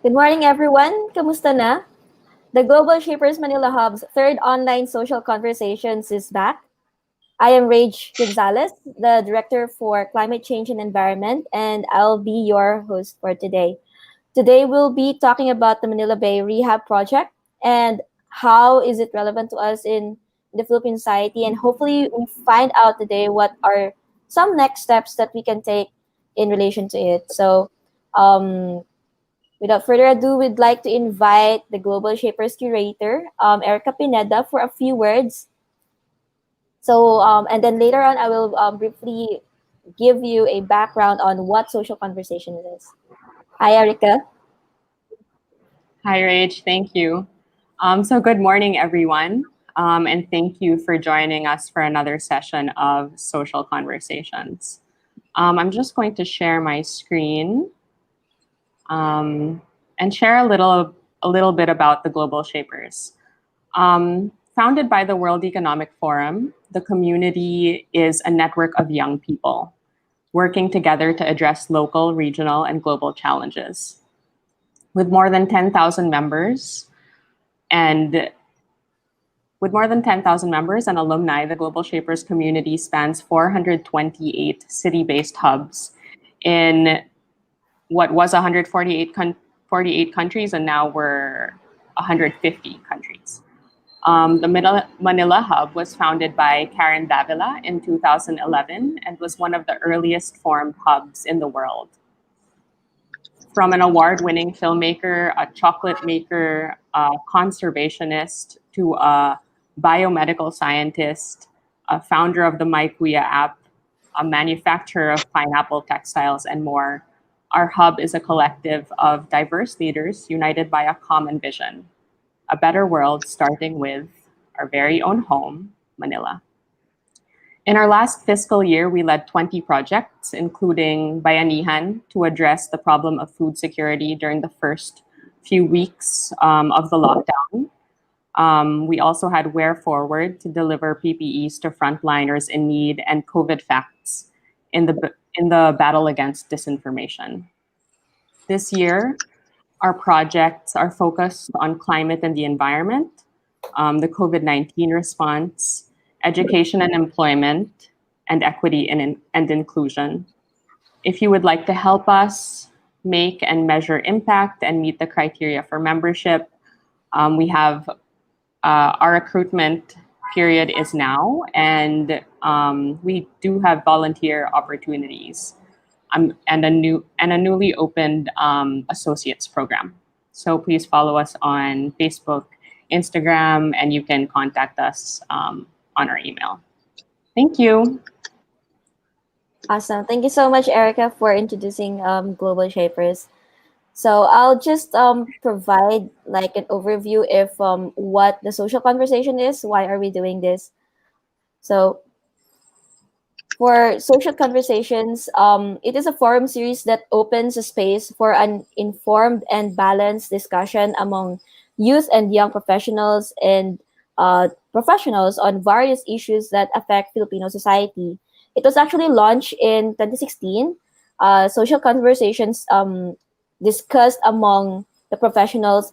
Good morning, everyone. Kamusta na? The Global Shapers Manila Hub's third online social conversations is back. I am Rage Gonzalez, the Director for Climate Change and Environment, and I'll be your host for today. Today, we'll be talking about the Manila Bay Rehab Project and how is it relevant to us in the Philippine society, and hopefully we find out today what are some next steps that we can take in relation to it. Um, Without further ado, we'd like to invite the Global Shapers curator, Erica Pineda, for a few words. And then later on, I will briefly give you a background on what social conversation is. Hi, Erica. Hi, Rach. Thank you. So good morning, everyone. And thank you for joining us for another session of Social Conversations. I'm just going to share my screen and share a little bit about the Global Shapers. Founded by the World Economic Forum, the community is a network of young people working together to address local, regional, and global challenges. With more than 10,000 members, and with more than 10,000 members and alumni, the Global Shapers community spans 428 city-based hubs in what was 48 countries, and now we're 150 countries. The Manila hub was founded by Karen Davila in 2011 and was one of the earliest formed hubs in the world. From an award-winning filmmaker, a chocolate maker, a conservationist, to a biomedical scientist, a founder of the My Kuya app, a manufacturer of pineapple textiles, and more, our hub is a collective of diverse leaders united by a common vision: a better world starting with our very own home, Manila. In our last fiscal year, we led 20 projects, including Bayanihan, to address the problem of food security during the first few weeks of the lockdown. We also had Wear Forward to deliver PPEs to frontliners in need, and COVID Facts in the battle against disinformation. This year, our projects are focused on climate and the environment, the COVID-19 response, education and employment, and equity and inclusion. If you would like to help us make and measure impact and meet the criteria for membership, we have our recruitment period is now, and we do have volunteer opportunities, and a newly opened associates program. So please follow us on Facebook, Instagram, and you can contact us on our email. Thank you. Awesome. Thank you so much, Erica, for introducing Global Shapers. So I'll just provide like an overview if what the social conversation is. Why are we doing this? So for social conversations, it is a forum series that opens a space for an informed and balanced discussion among youth and young professionals on various issues that affect Filipino society. It was actually launched in 2016. Social conversations discussed among the professionals,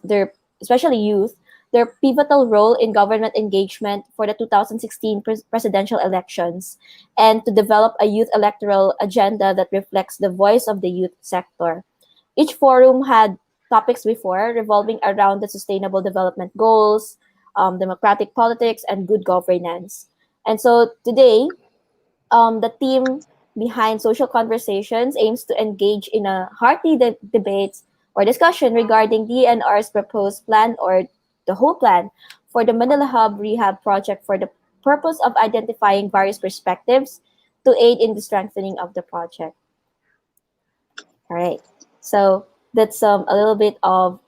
especially youth, their pivotal role in government engagement for the 2016 presidential elections, and to develop a youth electoral agenda that reflects the voice of the youth sector. Each forum had topics before revolving around the sustainable development goals, democratic politics, and good governance. And so today, the team behind Social Conversations aims to engage in a hearty debates or discussion regarding DNR's proposed plan or the whole plan for the Manila Hub Rehab Project for the purpose of identifying various perspectives to aid in the strengthening of the project. All right. So that's a little bit of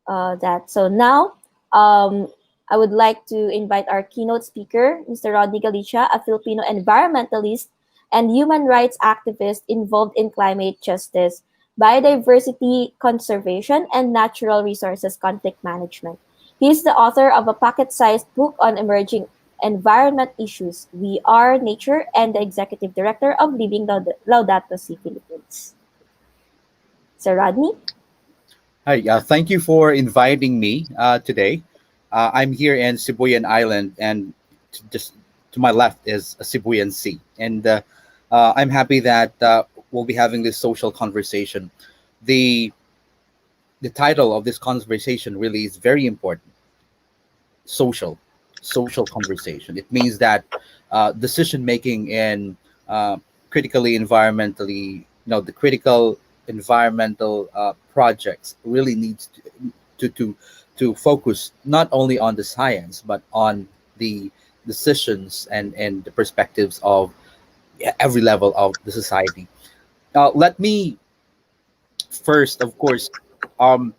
that. So now I would like to invite our keynote speaker, Mr. Rodney Galicia, a Filipino environmentalist and human rights activist involved in climate justice, biodiversity conservation, and natural resources conflict management. He is the author of a pocket-sized book on emerging environment issues, We Are Nature, and the executive director of Living Laudato Si Philippines. Sir Rodney? Hi, thank you for inviting me today. I'm here in Sibuyan Island, and just to my left is a Sibuyan Sea. And I'm happy that we'll be having this social conversation. The the title of this conversation really is very important: social, social conversation. It means that decision making in critically environmentally, the critical environmental projects really needs to to to focus not only on the science but on the decisions and the perspectives of every level of the society. Let me first, of course, um,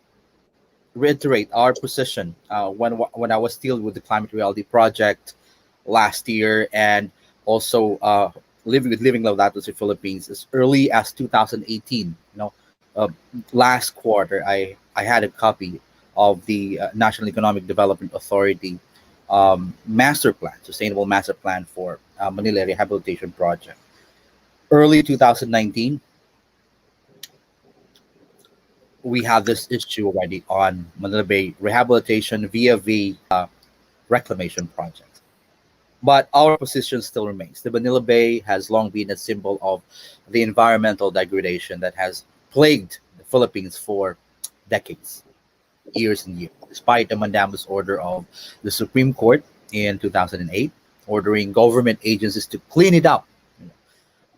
reiterate our position when I was still with the Climate Reality Project last year, and also living with Living Laudato Si Philippines as early as 2018. Uh, Last quarter, I had a copy of the National Economic Development Authority master plan, sustainable master plan for Manila Rehabilitation Project. Early 2019, we have this issue already on Manila Bay rehabilitation via the reclamation project. But our position still remains. The Manila Bay has long been a symbol of the environmental degradation that has plagued the Philippines for decades, years and years, despite the mandamus order of the Supreme Court in 2008, ordering government agencies to clean it up.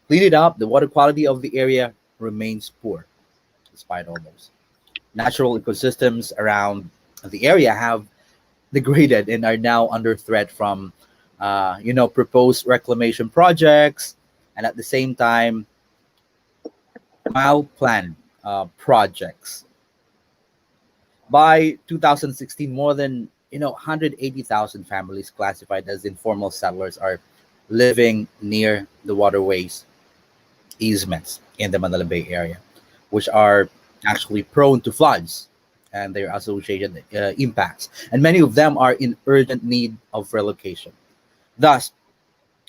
Clean it up, the water quality of the area remains poor despite all those. Natural ecosystems around the area have degraded and are now under threat from, proposed reclamation projects, and at the same time, mal-planned projects. By 2016, more than 180,000 families classified as informal settlers are living near the waterways easements in the Manila Bay area, which are actually prone to floods and their associated impacts. And many of them are in urgent need of relocation. Thus,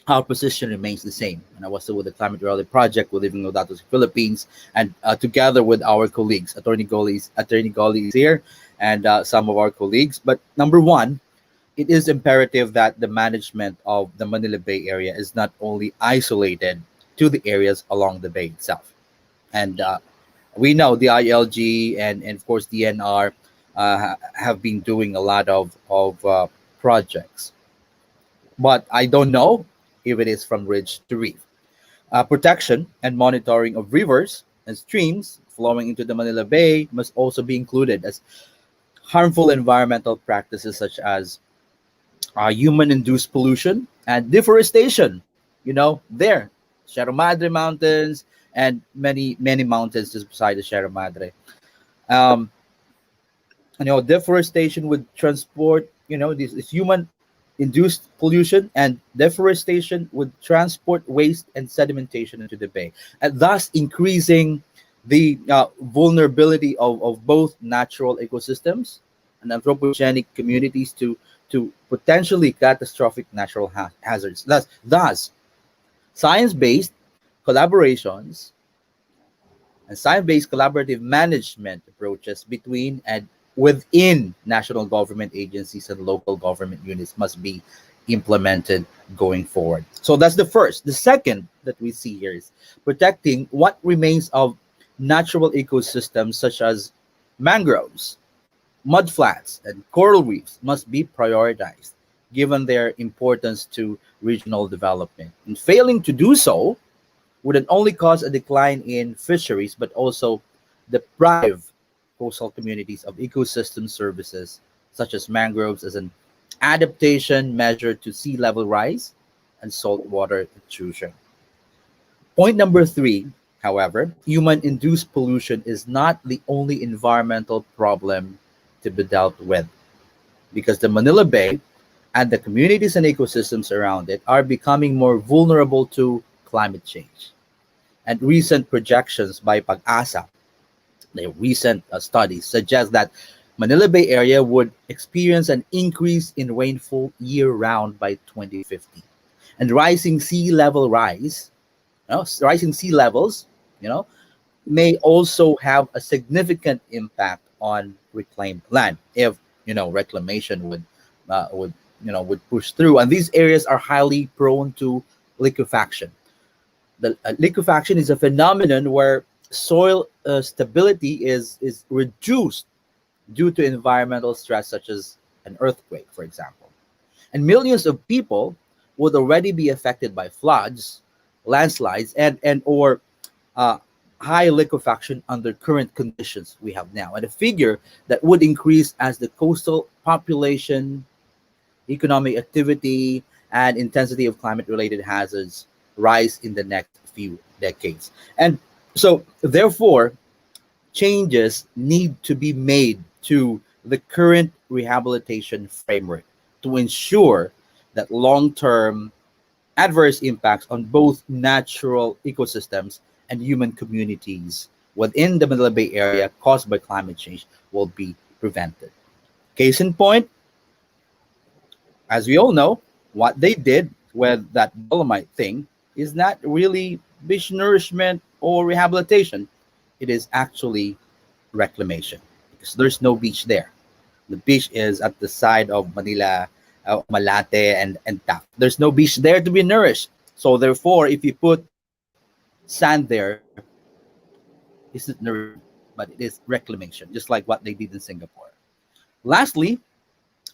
our position remains the same. And I was still with the Climate Reality Project, we're living with Datos Philippines, and together with our colleagues, Attorney Golly is here, and some of our colleagues. But number one, it is imperative that the management of the Manila Bay area is not only isolated to the areas along the bay itself. And we know the ILG and of course DNR have been doing a lot of projects, but I don't know if it is from ridge to reef. Protection and monitoring of rivers and streams flowing into the Manila Bay must also be included, as harmful environmental practices such as human-induced pollution and deforestation. There, Sierra Madre Mountains and many mountains just beside the Sierra Madre. Um, Deforestation would transport. This human-induced pollution and deforestation would transport waste and sedimentation into the bay, and thus increasing the vulnerability of both natural ecosystems and anthropogenic communities to potentially catastrophic natural hazards. Thus, science-based collaborations and science-based collaborative management approaches between and within national government agencies and local government units must be implemented going forward. So that's the first. The second that we see here is protecting what remains of natural ecosystems such as mangroves, mudflats, and coral reefs must be prioritized given their importance to regional development. And failing to do so wouldn't only cause a decline in fisheries but also deprive coastal communities of ecosystem services such as mangroves as an adaptation measure to sea level rise and saltwater intrusion. Point number three, however, human induced pollution is not the only environmental problem to be dealt with, because the Manila Bay and the communities and ecosystems around it are becoming more vulnerable to climate change. And recent projections by Pag-asa, the recent studies suggest that Manila Bay area would experience an increase in rainfall year round by 2050. And rising sea levels, you know, may also have a significant impact on reclaimed land if reclamation would would push through. And these areas are highly prone to liquefaction. The liquefaction is a phenomenon where soil stability is reduced due to environmental stress such as an earthquake, for example. And millions of people would already be affected by floods, landslides, and or uh, high liquefaction under current conditions we have now, and a figure that would increase as the coastal population, economic activity, and intensity of climate-related hazards rise in the next few decades. And so, therefore, changes need to be made to the current rehabilitation framework to ensure that long term adverse impacts on both natural ecosystems and human communities within the Manila Bay Area caused by climate change will be prevented. Case in point, as we all know, what they did with that dolomite thing is not really beach nourishment or rehabilitation. It is actually reclamation because there's no beach there. The beach is at the side of Manila, Malate, and Taft. There's no beach there to be nourished. So therefore, if you put sand there, it's not nourishment, but it is reclamation, just like what they did in Singapore. Lastly,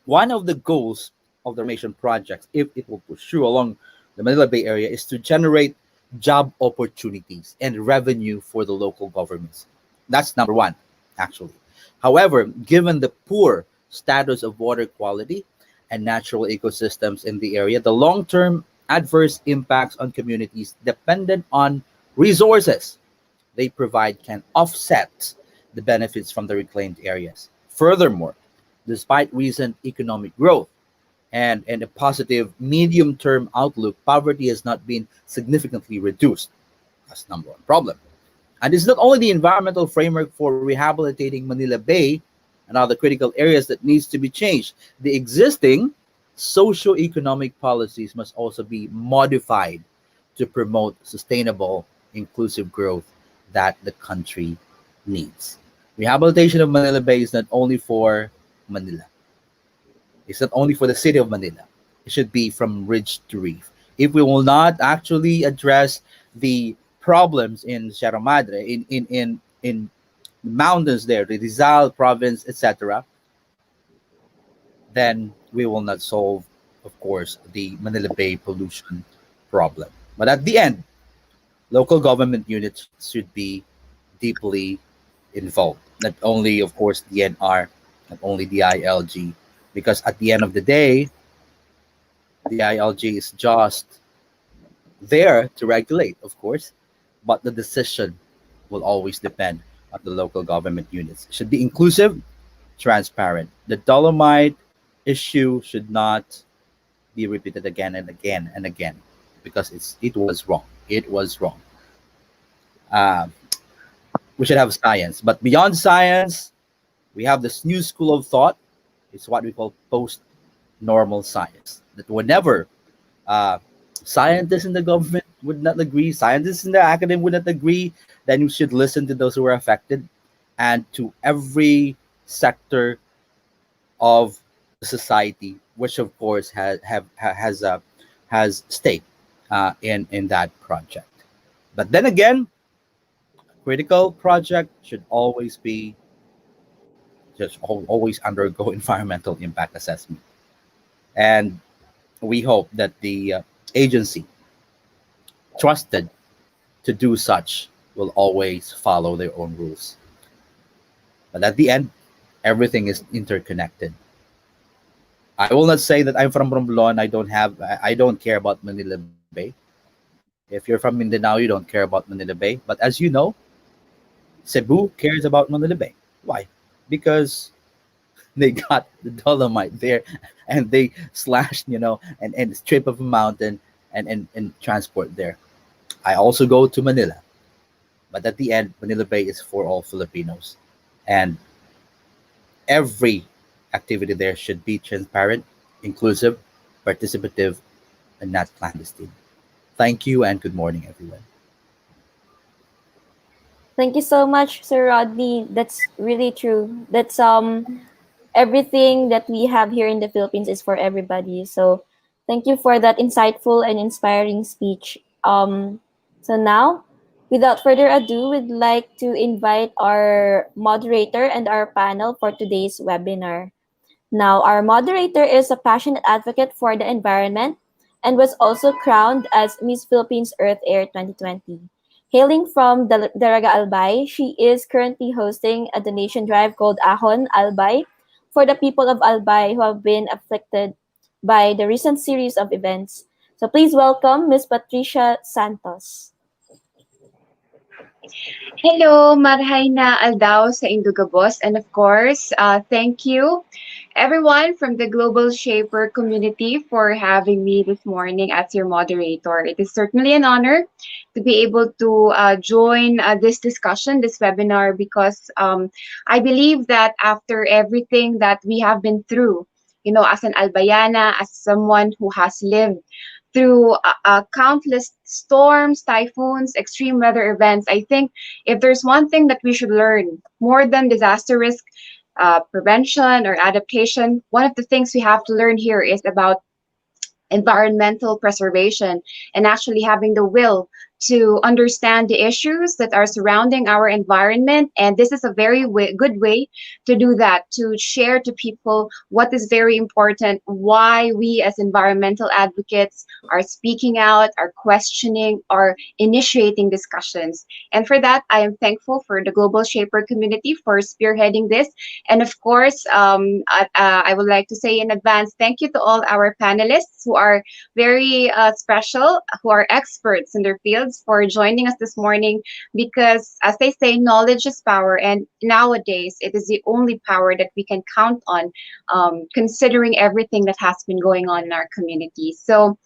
one of the goals of the reclamation projects, if it will pursue along the Manila Bay Area, is to generate job opportunities and revenue for the local governments. That's number one, actually. However, given the poor status of water quality and natural ecosystems in the area, the long term adverse impacts on communities dependent on resources they provide can offset the benefits from the reclaimed areas. Furthermore, despite recent economic growth and a positive medium term outlook, poverty has not been significantly reduced. That's number one problem. And it's not only the environmental framework for rehabilitating Manila Bay and other critical areas that needs to be changed. The existing socio-economic policies must also be modified to promote sustainable, inclusive growth that the country needs. Rehabilitation of Manila Bay is not only for Manila. It's not only for the city of Manila. It should be from ridge to reef. If we will not actually address the problems in Sierra Madre, in mountains there, the Rizal province, etc., then we will not solve, of course, the Manila Bay pollution problem. But at the end, local government units should be deeply involved. Not only, of course, the NR, not only the ILG, because at the end of the day, the ILG is just there to regulate, of course, but the decision will always depend on the local government units. It should be inclusive, transparent. The Dolomite issue should not be repeated again and again and again because it was wrong. It was wrong. Uh, we should have science, but beyond science, we have this new school of thought. It's what we call post normal science. That whenever uh, scientists in the government would not agree, scientists in the academy would not agree, then you should listen to those who are affected and to every sector of society, which of course has stake in that project. But then again, critical project should always be always undergo environmental impact assessment, and we hope that the agency trusted to do such will always follow their own rules. But at the end, everything is interconnected. I will not say that I'm from Romblon. I don't care about Manila Bay. If you're from Mindanao, you don't care about Manila Bay. But as you know, Cebu cares about Manila Bay. Why? Because they got the dolomite there and they slashed, and strip of a mountain and transport there. I also go to Manila. But at the end, Manila Bay is for all Filipinos. And every activity there should be transparent, inclusive, participative, and not clandestine. Thank you and good morning, everyone. Thank you so much, Sir Rodney. That's really true. That's everything that we have here in the Philippines is for everybody. So thank you for that insightful and inspiring speech. So now, without further ado, we'd like to invite our moderator and our panel for today's webinar. Now, our moderator is a passionate advocate for the environment and was also crowned as Miss Philippines Earth Air 2020. Hailing from Daraga Albay, she is currently hosting a donation drive called Ahon Albay for the people of Albay who have been afflicted by the recent series of events. So please welcome Miss Patricia Santos. Hello, marhay na aldaw sa Indugabos. And of course, thank you everyone from the Global Shaper community for having me this morning as your moderator. It is certainly an honor to be able to join this discussion, this webinar, because I believe that after everything that we have been through, as an Albayana, as someone who has lived through countless storms, typhoons, extreme weather events, I think if there's one thing that we should learn more than disaster risk prevention or adaptation, one of the things we have to learn here is about environmental preservation and actually having the will to understand the issues that are surrounding our environment. And this is a very good way to do that, to share to people what is very important, why we as environmental advocates are speaking out, are questioning, are initiating discussions. And for that, I am thankful for the Global Shaper community for spearheading this. And of course, I would like to say in advance, thank you to all our panelists who are very special, who are experts in their fields for joining us this morning because, as they say, knowledge is power. And nowadays, it is the only power that we can count on, considering everything that has been going on in our community. So,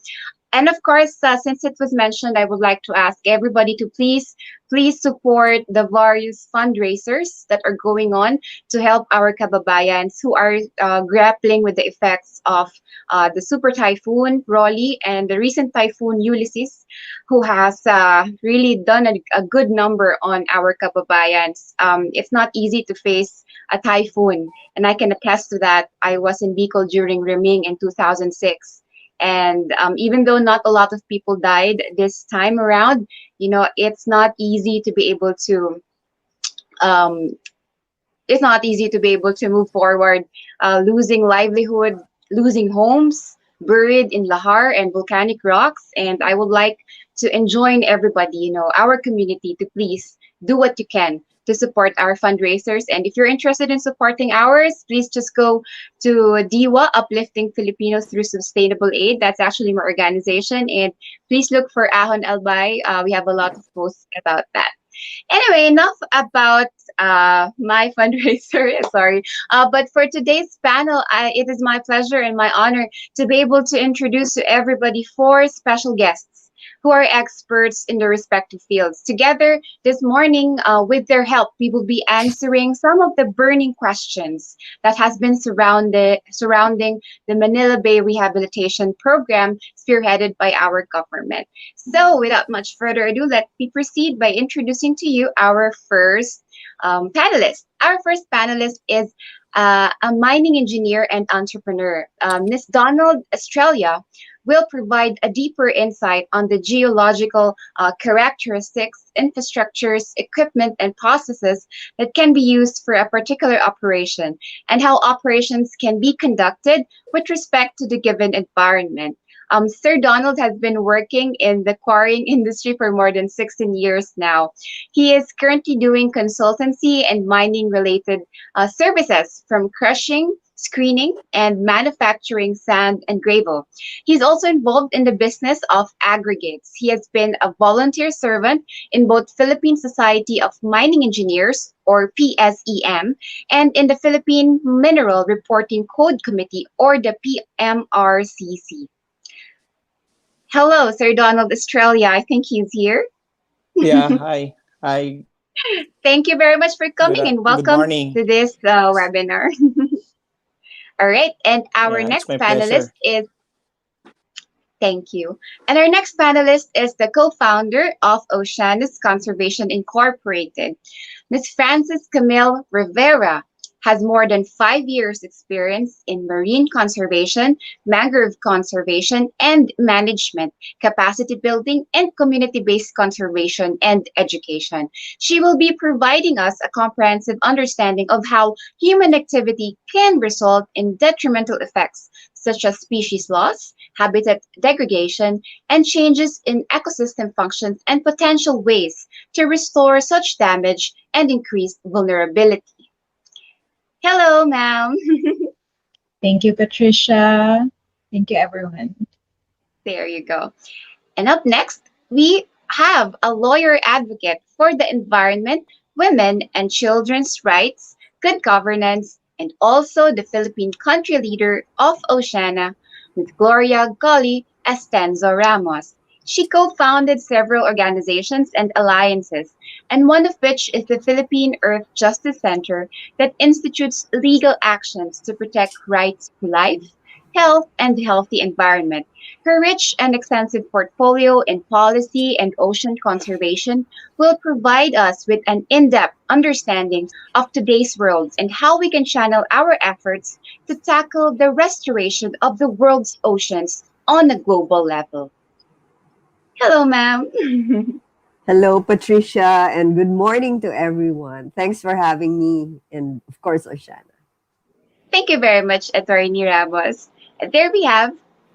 and of course, since it was mentioned, I would like to ask everybody to please support the various fundraisers that are going on to help our kababayans who are grappling with the effects of the super typhoon Rolly and the recent typhoon Ulysses, who has really done a good number on our kababayans. It's not easy to face a typhoon, and I can attest to that. I was in Bicol during Reming in 2006. And even though not a lot of people died this time around, it's not easy to be able to um, it's not easy to be able to move forward, losing livelihood, losing homes, buried in lahar and volcanic rocks. And I would like to enjoin everybody, our community, to please do what you can to support our fundraisers. And if you're interested in supporting ours, please just go to DIWA, Uplifting Filipinos Through Sustainable Aid. That's actually my organization. And please look for Ahon Albay. We have a lot of posts about that. Anyway, enough about my fundraiser. Sorry. But for today's panel, it is my pleasure and my honor to be able to introduce to everybody four special guests who are experts in their respective fields. Together this morning, with their help, we will be answering some of the burning questions that has been surrounding the Manila Bay Rehabilitation Program spearheaded by our government. So without much further ado, let me proceed by introducing to you our first panelist. Our first panelist is a mining engineer and entrepreneur. Ms. Donald Australia will provide a deeper insight on the geological characteristics, infrastructures, equipment, and processes that can be used for a particular operation and how operations can be conducted with respect to the given environment. Sir Donald has been working in the quarrying industry for more than 16 years now. He is currently doing consultancy and mining related services from crushing, screening, and manufacturing sand and gravel. He's also involved in the business of aggregates. He has been a volunteer servant in both Philippine Society of Mining Engineers, or PSEM, and in the Philippine Mineral Reporting Code Committee, or the PMRCC. Hello, Sir Donald Australia. I think he's here. Yeah, hi. Hi. Thank you very much for coming and Good welcome morning. to this webinar. All right, and our Yeah, it's next my panelist pleasure. is Thank you. And our next panelist is the co-founder of Oceanus Conservation Incorporated. Ms. Frances Camille Rivera has more than 5 years experience in marine conservation, mangrove conservation and management, capacity building, and community-based conservation and education. She will be providing us a comprehensive understanding of how human activity can result in detrimental effects such as species loss, habitat degradation, and changes in ecosystem functions and potential ways to restore such damage and increase vulnerability. Hello, ma'am. Thank you, Patricia. Thank you, everyone. There you go. And up next, we have a lawyer advocate for the environment, women and children's rights, good governance, and also the Philippine country leader of Oceana, Ms. Gloria Golly Estenzo Ramos. She co-founded several organizations and alliances, and one of which is the Philippine Earth Justice Center that institutes legal actions to protect rights to life, health, and healthy environment. Her rich and extensive portfolio in policy and ocean conservation will provide us with an in depth understanding of today's world and how we can channel our efforts to tackle the restoration of the world's oceans on a global level. Hello, ma'am. Hello, Patricia, and good morning to everyone. Thanks for having me, and of course, Oshana. Thank you very much, Attorney Ramos. And there we have,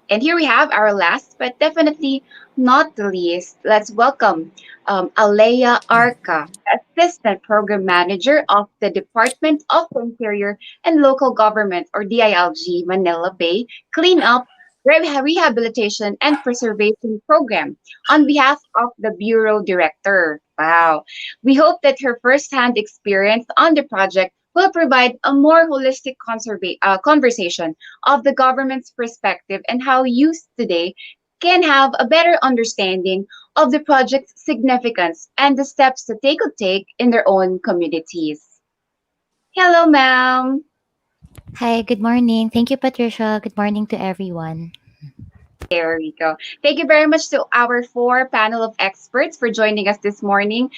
and here we have our last, but definitely not the least. Let's welcome Alea Arca, Assistant Program Manager of the Department of Interior and Local Government, or DILG, Manila Bay Cleanup, Rehabilitation and Preservation Program on behalf of the Bureau Director. Wow. We hope that her firsthand experience on the project will provide a more holistic conversation of the government's perspective and how youth today can have a better understanding of the project's significance and the steps that they could take in their own communities. Hello, ma'am. Hi, good morning. Thank you, Patricia. Good morning to everyone. There we go. Thank you very much to our four panel of experts for joining us this morning.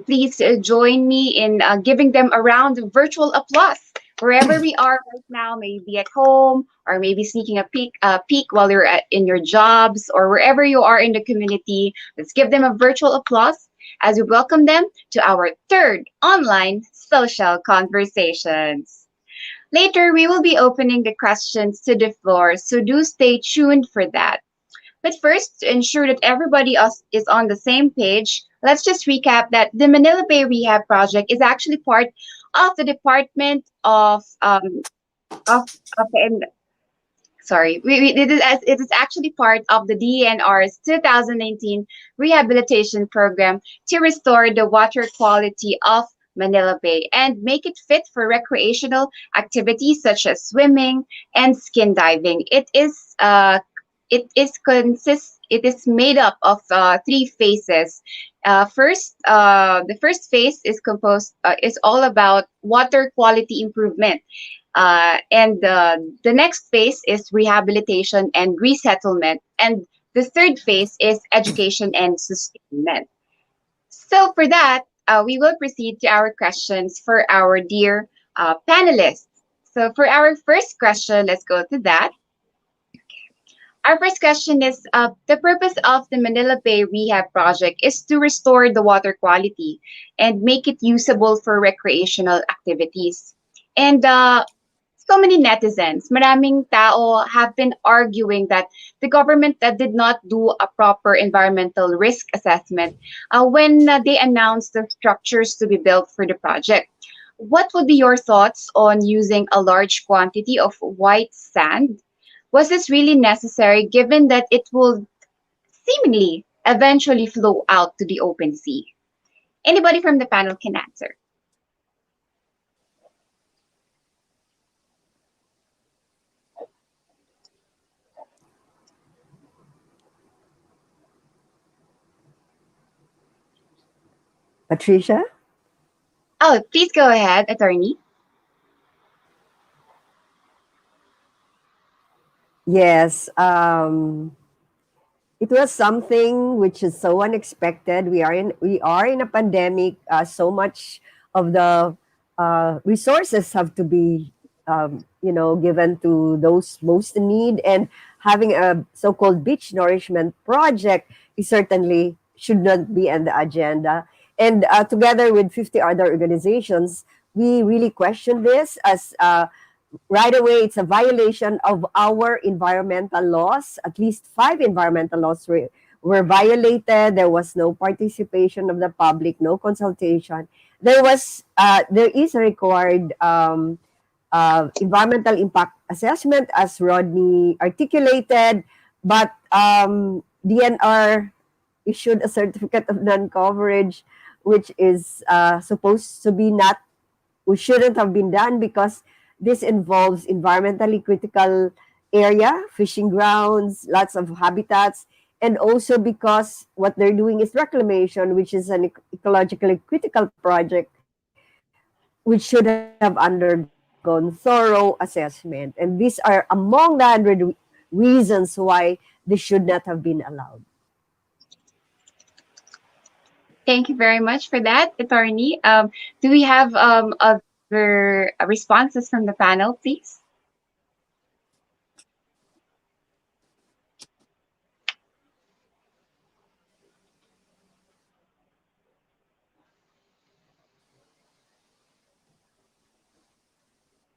Please join me in giving them a round of virtual applause wherever we are right now, maybe at home or maybe sneaking a peek while you're in your jobs or wherever you are in the community. Let's give them a virtual applause as we welcome them to our third online social conversations. Later, we will be opening the questions to the floor, so do stay tuned for that. But first, to ensure that everybody is on the same page, let's just recap that the Manila Bay Rehab Project is actually part of the Department of the sorry, it is actually part of the DNR's 2019 rehabilitation program to restore the water quality of Manila Bay and make it fit for recreational activities such as swimming and skin diving. It is made up of three phases. The first phase is all about water quality improvement. And the next phase is rehabilitation and resettlement. And the third phase is education and sustainment. So for that, we will proceed to our questions for our dear panelists. So for our first question, let's go to that. Our first question is the purpose of the Manila Bay Rehab Project is to restore the water quality and make it usable for recreational activities. And so many netizens, maraming tao have been arguing that the government did not do a proper environmental risk assessment when they announced the structures to be built for the project. What would be your thoughts on using a large quantity of white sand? Was this really necessary given that it will seemingly eventually flow out to the open sea? Anybody from the panel can answer. Patricia? Oh, please go ahead, attorney. Yes. it was something which is so unexpected. We are in a pandemic. So much of the resources have to be given to those most in need, and having a so-called beach nourishment project is certainly should not be on the agenda. And together with 50 other organizations, we really question this as right away it's a violation of our environmental laws. At least five environmental laws were violated. There was no participation of the public, no consultation. There is a required environmental impact assessment, as Rodney articulated, but DNR issued a certificate of non-coverage, which is supposed to be not, which shouldn't have been done, because this involves environmentally critical area, fishing grounds, lots of habitats, and also because what they're doing is reclamation, which is an ecologically critical project, which should have undergone thorough assessment. And these are among the 100 reasons why this should not have been allowed. Thank you very much for that, attorney. Do we have other responses from the panel, please?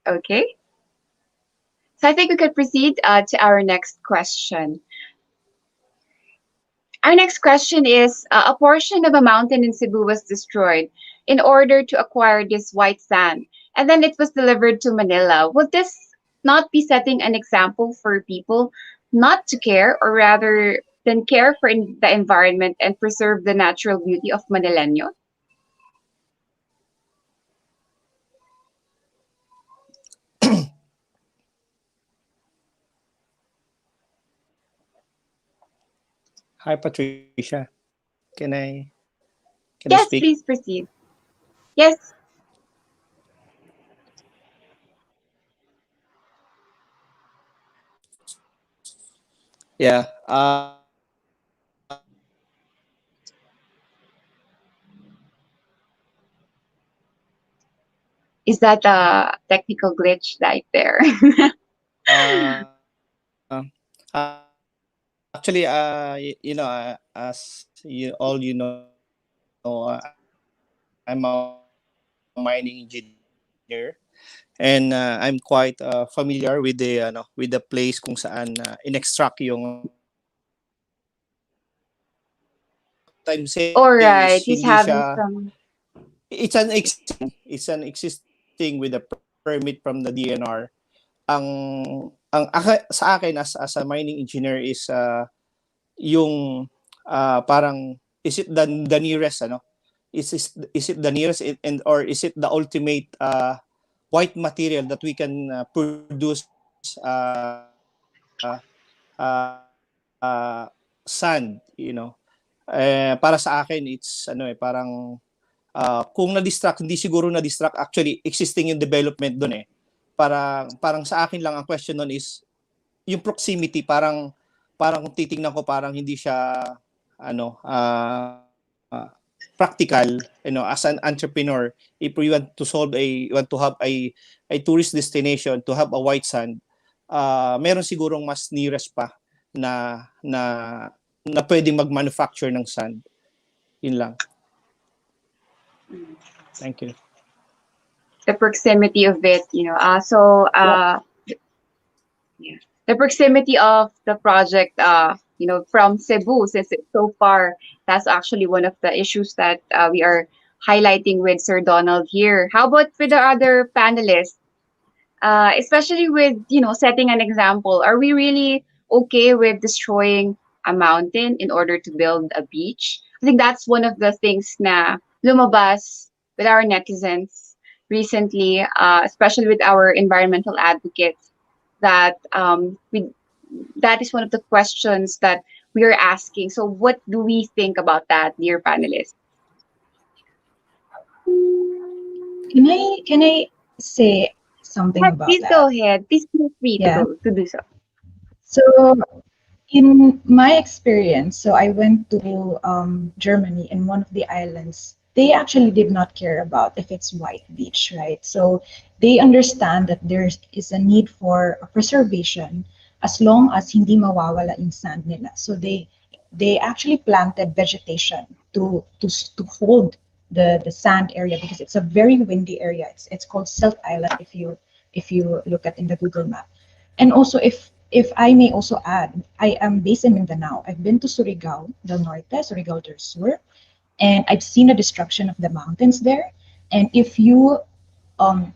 Okay. So I think we could proceed to our next question. Our next question is a portion of a mountain in Cebu was destroyed in order to acquire this white sand, and then it was delivered to Manila. Would this not be setting an example for people not to care, or rather than care for the environment and preserve the natural beauty of Manileño? Hi, Patricia. Can I speak? Yes, please proceed. Yes. Yeah. Is that a technical glitch right there? Actually, as you all I'm a mining engineer, and I'm quite familiar with the place kung saan in-extract yung what I'm saying All is right. hindi He's having siya, some. it's an existing with a permit from the DNR. Sa akin as a mining engineer is yung parang, is it the nearest is it the nearest, and or is it the ultimate white material that we can produce sand. Para sa akin it's parang kung na-distract, hindi siguro na-distract, actually existing yung development doon eh. Parang sa akin lang ang question nun is yung proximity, parang kung titingnan ko, parang hindi siya ano practical, as an entrepreneur. If you want to have a tourist destination, to have a white sand, meron sigurong mas nearest pa na pwedeng mag-manufacture ng sand. Yun lang. Thank you. The proximity of it, yeah, the proximity of the project, from Cebu, since it's so far, that's actually one of the issues that we are highlighting with Sir Donald here. How about for the other panelists? Especially with, setting an example, are we really okay with destroying a mountain in order to build a beach? I think that's one of the things na lumabas with our netizens recently, especially with our environmental advocates, that that is one of the questions that we are asking. So what do we think about that, dear panelists? Can I say something Yes, about please go that? ahead. Please feel free to Yeah. go to do so. So In my experience, so I went to Germany in one of the islands. They actually did not care about if it's white beach, right? So they understand that there is a need for a preservation as long as hindi mawawala yung sand nila. So they actually planted vegetation to hold the sand area because it's a very windy area. It's called Silt Island if you look at in the Google map. And also, if I may also add, I am based in Mindanao. I've been to Surigao del Norte, Surigao del Sur, and I've seen the destruction of the mountains there. And um,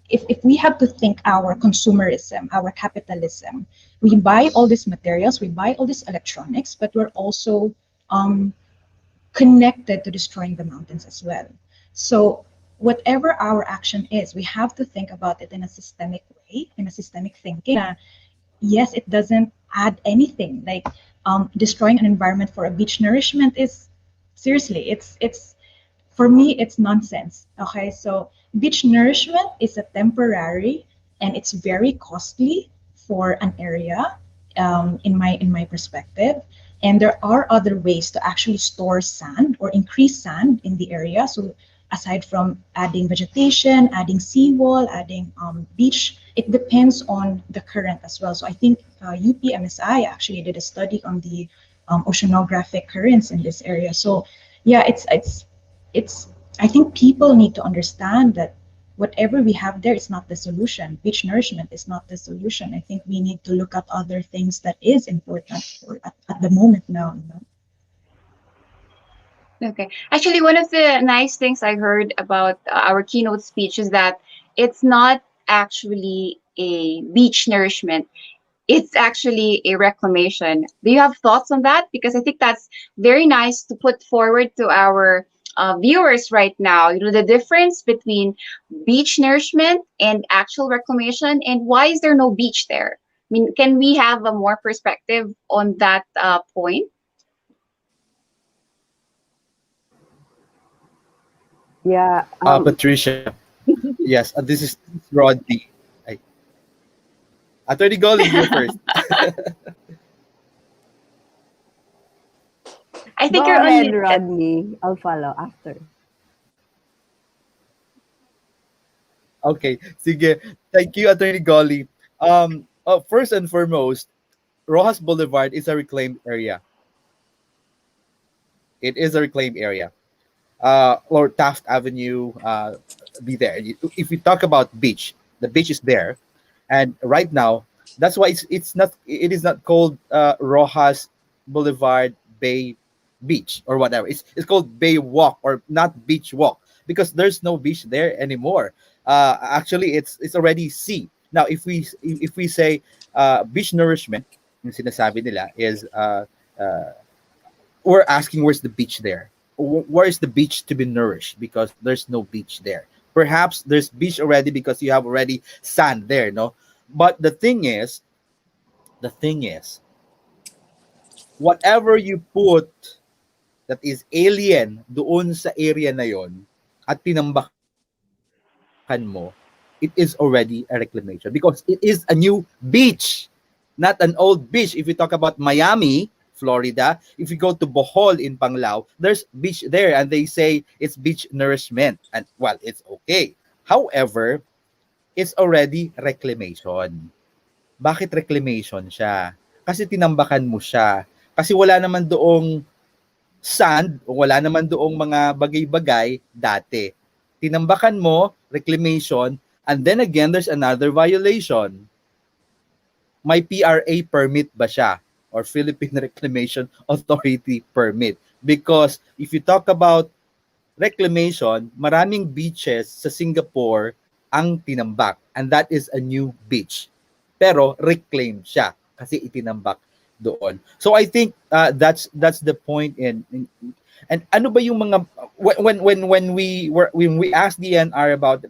if we have to think our consumerism, our capitalism, we buy all these materials, we buy all these electronics, but we're also um, connected to destroying the mountains as well. So whatever our action is, we have to think about it in a systemic way, in a systemic thinking. Yes, it doesn't add anything. Like destroying an environment for a beach nourishment is seriously, it's for me, it's nonsense. Okay, so beach nourishment is a temporary and it's very costly for an area, in my perspective. And there are other ways to actually store sand or increase sand in the area. So aside from adding vegetation, adding seawall, adding beach, it depends on the current as well. So I think UPMSI actually did a study on the oceanographic currents in this area. So yeah, it's I think people need to understand that whatever we have there is not the solution. Beach nourishment is not the solution. I think we need to look at other things that is important at the moment now, you know. Okay. Actually, one of the nice things I heard about our keynote speech is that it's not actually a beach nourishment. It's actually a reclamation. Do you have thoughts on that? Because I think that's very nice to put forward to our viewers right now. You know, the difference between beach nourishment and actual reclamation, and why is there no beach there? I mean, can we have a more perspective on that point? Yeah. Patricia. Yes, this is Rodney. Ay, Attorney Golly, you first. I Go think you're ahead, unmuted. Rodney. I'll follow after. Okay, sige. Thank you, Attorney Golly. First and foremost, Rojas Boulevard is a reclaimed area. It is a reclaimed area. Or Taft Avenue, be there. If we talk about beach, the beach is there, and right now, that's why it is not called Rojas Boulevard Bay Beach or whatever. It's called Bay Walk or not Beach Walk because there's no beach there anymore. Actually, it's already sea. Now, if we say beach nourishment, yung sinasabi nila is uh, we're asking where's the beach there. Where is the beach to be nourished because there's no beach there. Perhaps there's beach already because you have already sand there, no? But the thing is whatever you put that is alien doon sa area na yon at tinambakan mo, it is already a reclamation because it is a new beach, not an old beach. If we talk about Miami, Florida, if you go to Bohol in Panglao, there's beach there and they say it's beach nourishment. And well, it's okay. However, it's already reclamation. Bakit reclamation siya? Kasi tinambakan mo siya. Kasi wala naman doong sand o wala naman doong mga bagay-bagay dati. Tinambakan mo, reclamation, and then again, there's another violation. May PRA permit ba siya? Or Philippine Reclamation Authority permit? Because if you talk about reclamation, maraming beaches sa Singapore ang tinambak. And that is a new beach. Pero reclaimed siya kasi itinambak doon. So I think that's the point and ano ba yung mga when we asked DNR about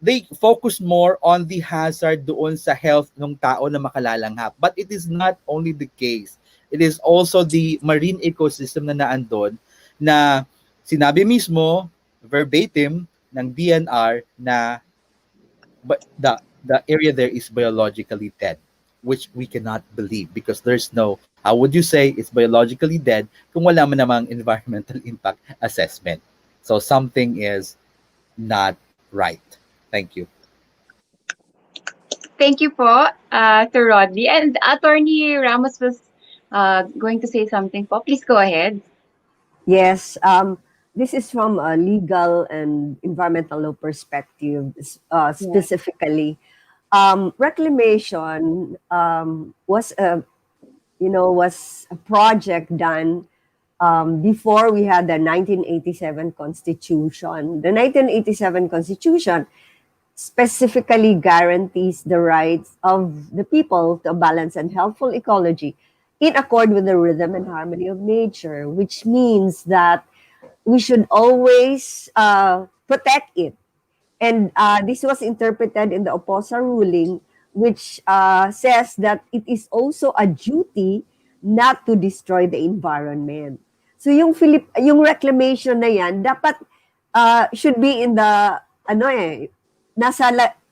they focus more on the hazard doon sa health ng tao na makalalanghap. But it is not only the case. It is also the marine ecosystem na naandun na sinabi mismo, verbatim, ng DNR na but the area there is biologically dead. which we cannot believe because there's no, how would you say it's biologically dead kung wala man namang environmental impact assessment. So something is not right. Thank you. Thank you po, Sir Rodney. And Attorney Ramos was going to say something po. Please go ahead. Yes, this is from a legal and environmental law perspective, Yeah. specifically. Reclamation was a project done before we had the 1987 Constitution. The 1987 Constitution specifically guarantees the rights of the people to a balanced and healthful ecology in accord with the rhythm and harmony of nature, which means that we should always protect it. And this was interpreted in the Oposa ruling, which says that it is also a duty not to destroy the environment. So yung reclamation na yan, dapat should be in the,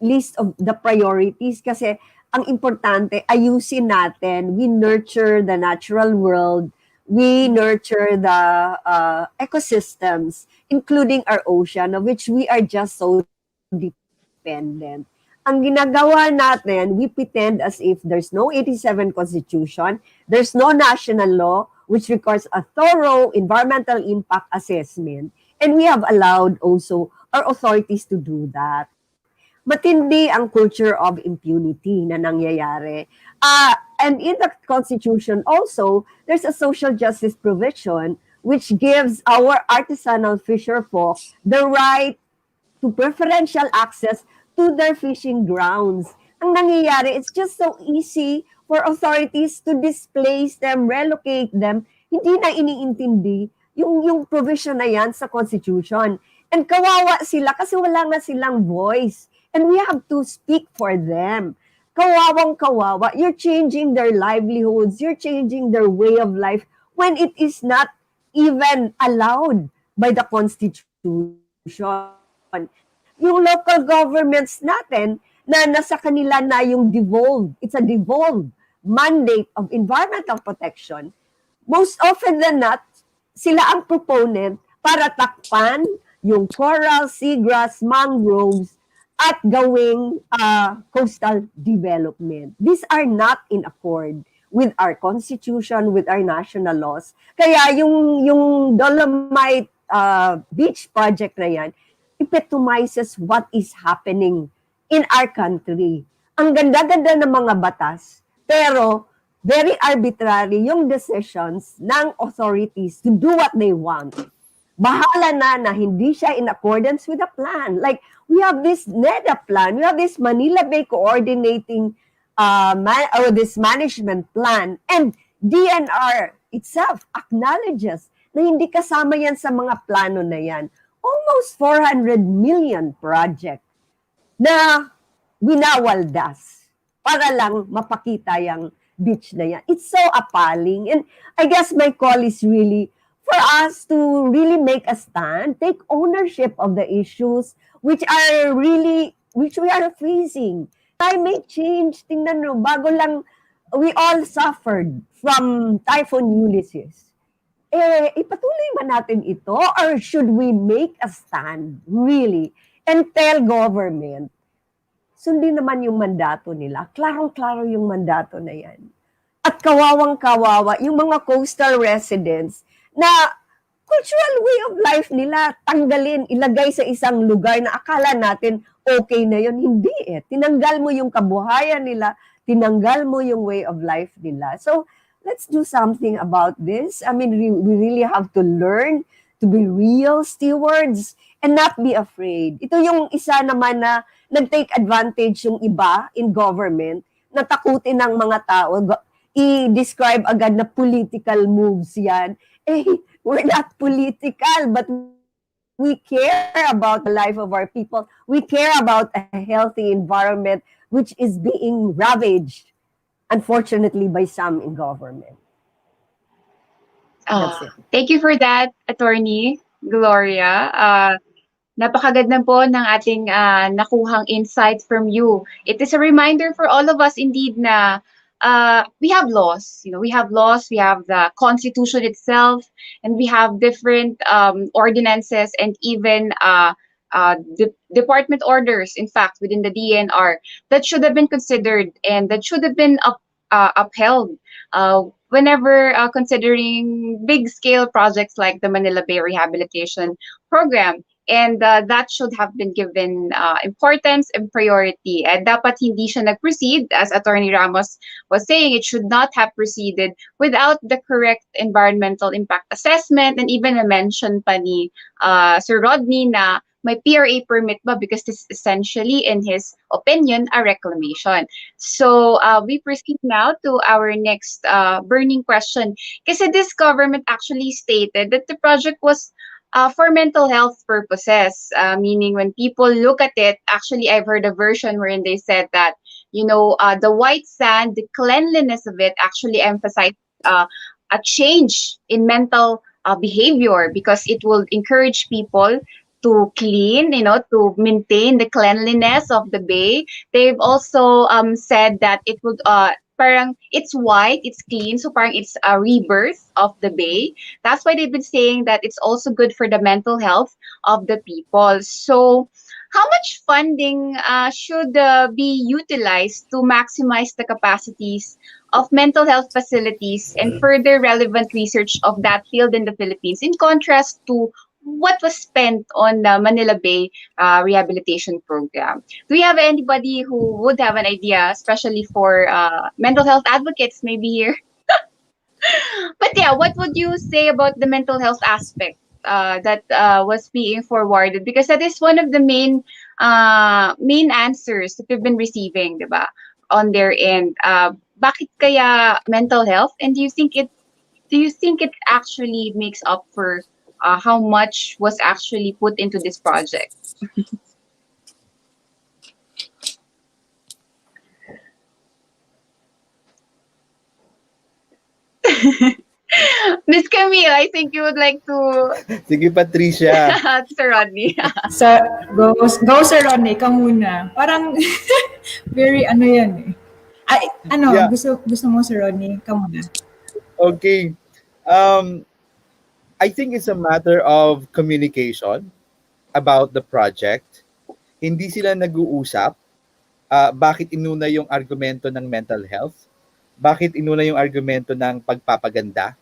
list of the priorities kasi ang importante, ayusin natin, we nurture the natural world, we nurture the ecosystems, including our ocean, of which we are just so dependent. Ang ginagawa natin, we pretend as if there's no 87 Constitution, there's no national law, which requires a thorough environmental impact assessment, and we have allowed also our authorities to do that. Matindi ang culture of impunity na nangyayari. And in the Constitution also, there's a social justice provision which gives our artisanal fisher folk the right to preferential access to their fishing grounds. Ang nangyayari, it's just so easy for authorities to displace them, relocate them. Hindi na iniintindi yung provision na yan sa Constitution. And kawawa sila kasi wala nga silang voice. And we have to speak for them. Kawawang kawawa. You're changing their livelihoods. You're changing their way of life when it is not even allowed by the Constitution. Yung local governments natin na nasa kanila na yung devolved, it's a devolved mandate of environmental protection, most often than not, sila ang proponent para takpan yung coral, seagrass, mangroves, at gawing coastal development. These are not in accord with our constitution, with our national laws. Kaya yung Dolomite Beach project na yan, epitomizes what is happening in our country. Ang ganda-ganda ng mga batas, pero very arbitrary yung decisions ng authorities to do what they want. Bahala na hindi siya in accordance with the plan. Like, we have this NEDA plan, we have this Manila Bay coordinating this management plan, and DNR itself acknowledges na hindi kasama yan sa mga plano na yan. Almost 400 million project na winawaldas para lang mapakita yung beach na yan. It's so appalling. And I guess my call is really for us to really make a stand, take ownership of the issues which we are facing. Climate change, tingnan nyo, bago lang, we all suffered from Typhoon Ulysses. Ipatuloy ba natin ito or should we make a stand really and tell government, sundin naman yung mandato nila. Klarong-klaro yung mandato na yan. At kawawang-kawawa yung mga coastal residents na cultural way of life nila tanggalin, ilagay sa isang lugar na akala natin okay na yun. Hindi eh. Tinanggal mo yung kabuhayan nila, tinanggal mo yung way of life nila. So, let's do something about this. I mean, we really have to learn to be real stewards and not be afraid. Ito yung isa naman na nag-take advantage yung iba in government na takutin ng mga tao. I-describe agad na political moves yan. We're not political, but we care about the life of our people. We care about a healthy environment which is being ravaged, unfortunately, by some in government. That's it. Thank you for that, Attorney Gloria. Napakaganda po ng ating nakuhang insights from you. It is a reminder for all of us indeed na we have laws. We have laws. We have the constitution itself, and we have different ordinances and even department orders. In fact, within the DNR, that should have been considered and that should have been upheld whenever considering big scale projects like the Manila Bay Rehabilitation Program. And that should have been given importance and priority. And dapat hindi siya nag-proceed, as Attorney Ramos was saying, it should not have proceeded without the correct environmental impact assessment, and even a mention pa ni Sir Rodney na may PRA permit ba, because this is essentially, in his opinion, a reclamation. So we proceed now to our next burning question. Kasi this government actually stated that the project was for mental health purposes, meaning when people look at it, actually, I've heard a version wherein they said that, the white sand, the cleanliness of it actually emphasized a change in mental behavior, because it will encourage people to clean, to maintain the cleanliness of the bay. They've also said that it would parang it's white, it's clean, so parang it's a rebirth of the bay. That's why they've been saying that it's also good for the mental health of the people. So how much funding should be utilized to maximize the capacities of mental health facilities and further relevant research of that field in the Philippines, in contrast to what was spent on the Manila Bay Rehabilitation Program? Do you have anybody who would have an idea, especially for mental health advocates maybe here? But yeah, what would you say about the mental health aspect that was being forwarded? Because that is one of the main answers that we've been receiving, diba, on their end. Bakit kaya mental health? And do you think it actually makes up for how much was actually put into this project? Miss Camille, I think you would like to Sige, Patricia. Sir Rodney. Sa go Sir Ronnie, ka muna. Parang very ano yan eh. Ay, ano, Yeah, gusto mo Sir Ronnie, ka muna. okay. Um, I think it's a matter of communication about the project. Hindi sila nag-uusap. Bakit inuna yung argumento ng mental health? Bakit inuna yung argumento ng pagpapaganda?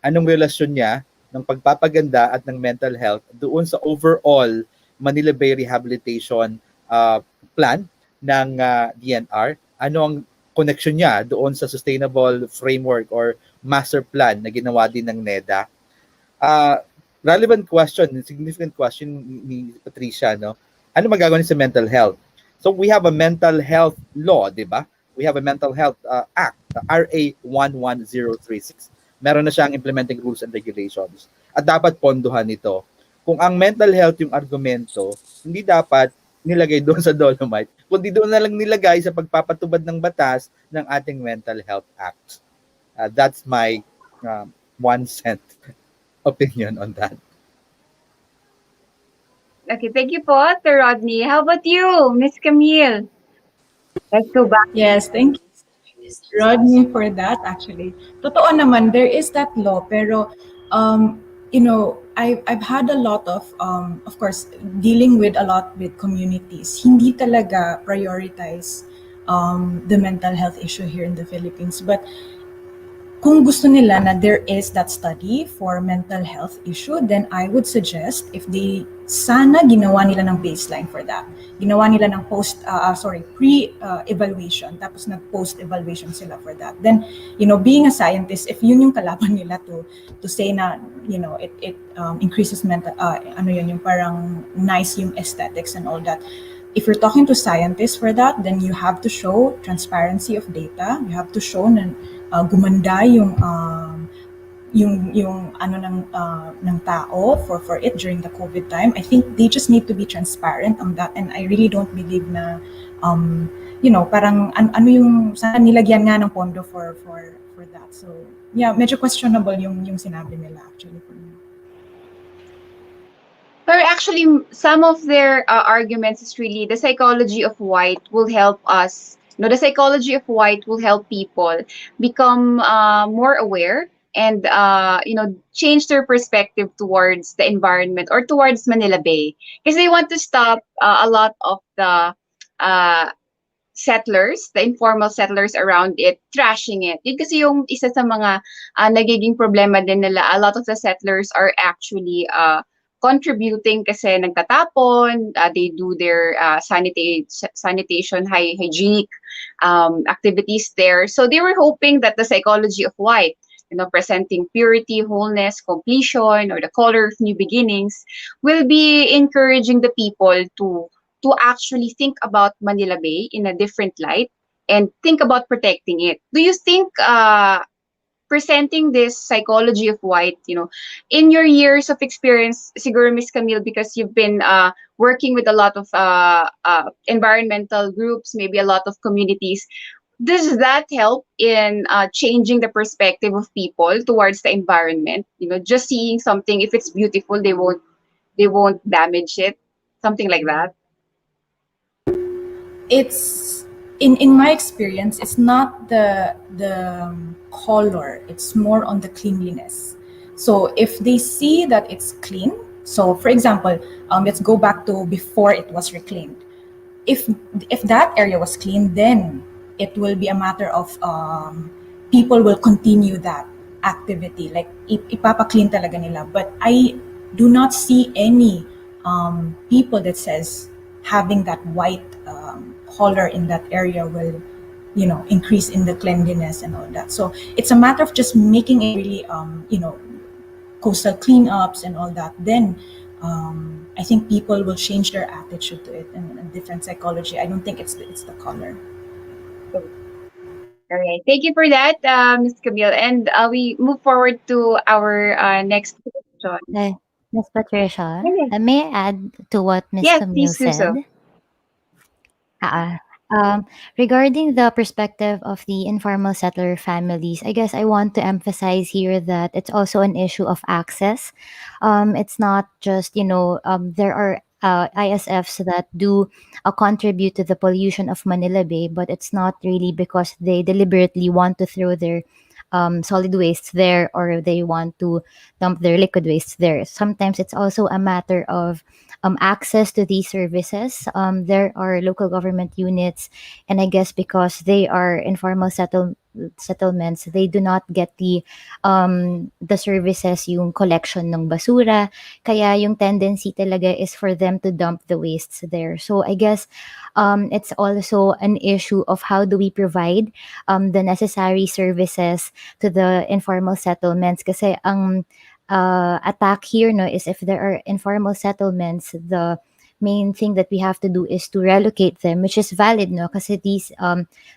Anong relasyon niya ng pagpapaganda at ng mental health doon sa overall Manila Bay Rehabilitation plan ng DNR? Ano ang connection niya doon sa sustainable framework or master plan na ginawa din ng NEDA? Relevant question, significant question ni Patricia, no? Ano magagawa niya sa mental health? So we have a mental health law, di ba? We have a mental health act, RA 11036. Meron na siyang implementing rules and regulations. At dapat pondohan ito. Kung ang mental health yung argumento, hindi dapat nilagay doon sa Dolomite, kundi doon na lang nilagay sa pagpapatubad ng batas ng ating Mental Health Act. That's my 1 cent opinion on that. Okay, thank you po, Sir Rodney. How about you, Miss Camille? Let's go back. Yes, thank you, Rodney, for that actually. Totoo naman, there is that law, pero I've had a lot of course, dealing with a lot with communities. Hindi talaga prioritize the mental health issue here in the Philippines. But kung gusto nila na there is that study for mental health issue, then I would suggest if they sana ginawa nila ng baseline for that. Ginawa nila ng pre-evaluation, tapos nag-post-evaluation sila for that. Then, being a scientist, if yun yung kalaban nila to say na, it increases mental, yung parang nice yung aesthetics and all that. If you're talking to scientists for that, then you have to show transparency of data. You have to show na gumanda yung ano ng tao for it during the COVID time. I think they just need to be transparent on that, and I really don't believe na parang ano yung sana nilagyan nga ng pondo for that. So yeah, medyo questionable yung sinabi nila actually for me. But actually, some of their arguments is really the psychology of white will help us The psychology of white will help people become more aware and change their perspective towards the environment or towards Manila Bay, because they want to stop a lot of the uh, settlers, the informal settlers around it, trashing it. Yun kasi yung isa sa mga nagiging problema din nila. A lot of the settlers are actually contributing kasi nagtatapon, they do their sanitation, hygienic activities there. So they were hoping that the psychology of white, presenting purity, wholeness, completion, or the color of new beginnings, will be encouraging the people to actually think about Manila Bay in a different light and think about protecting it. Do you think presenting this psychology of white, in your years of experience, siguro Miss Camille, because you've been working with a lot of environmental groups, maybe a lot of communities, does that help in changing the perspective of people towards the environment? Just seeing something, if it's beautiful, they won't damage it, something like that. It's in my experience, it's not the color, it's more on the cleanliness. So if they see that it's clean, so for example, let's go back to before it was reclaimed. if if that area was clean, then it will be a matter of people will continue that activity. Like ipapa-clean talaga nila. But I do not see any people that says having that white color in that area will, increase in the cleanliness and all that. So it's a matter of just making it really, coastal cleanups and all that. Then I think people will change their attitude to it and a different psychology. I don't think it's the color. All right. Thank you for that, Ms. Camille. And we move forward to our next question. Uh, Miss Patricia, Yeah, may I add to what Miss yes, Camille please do so. said? Ah, regarding the perspective of the informal settler families, I guess I want to emphasize here that it's also an issue of access. It's not just, there are ISFs that do contribute to the pollution of Manila Bay, but it's not really because they deliberately want to throw their solid waste there or they want to dump their liquid waste there. Sometimes it's also a matter of access to these services. There are local government units, and I guess because they are informal settlements, they do not get the services, yung collection ng basura. Kaya yung tendency talaga is for them to dump the wastes there. So I guess it's also an issue of how do we provide the necessary services to the informal settlements. Kasi ang attack here, no, is if there are informal settlements, the main thing that we have to do is to relocate them, which is valid, no, kasi these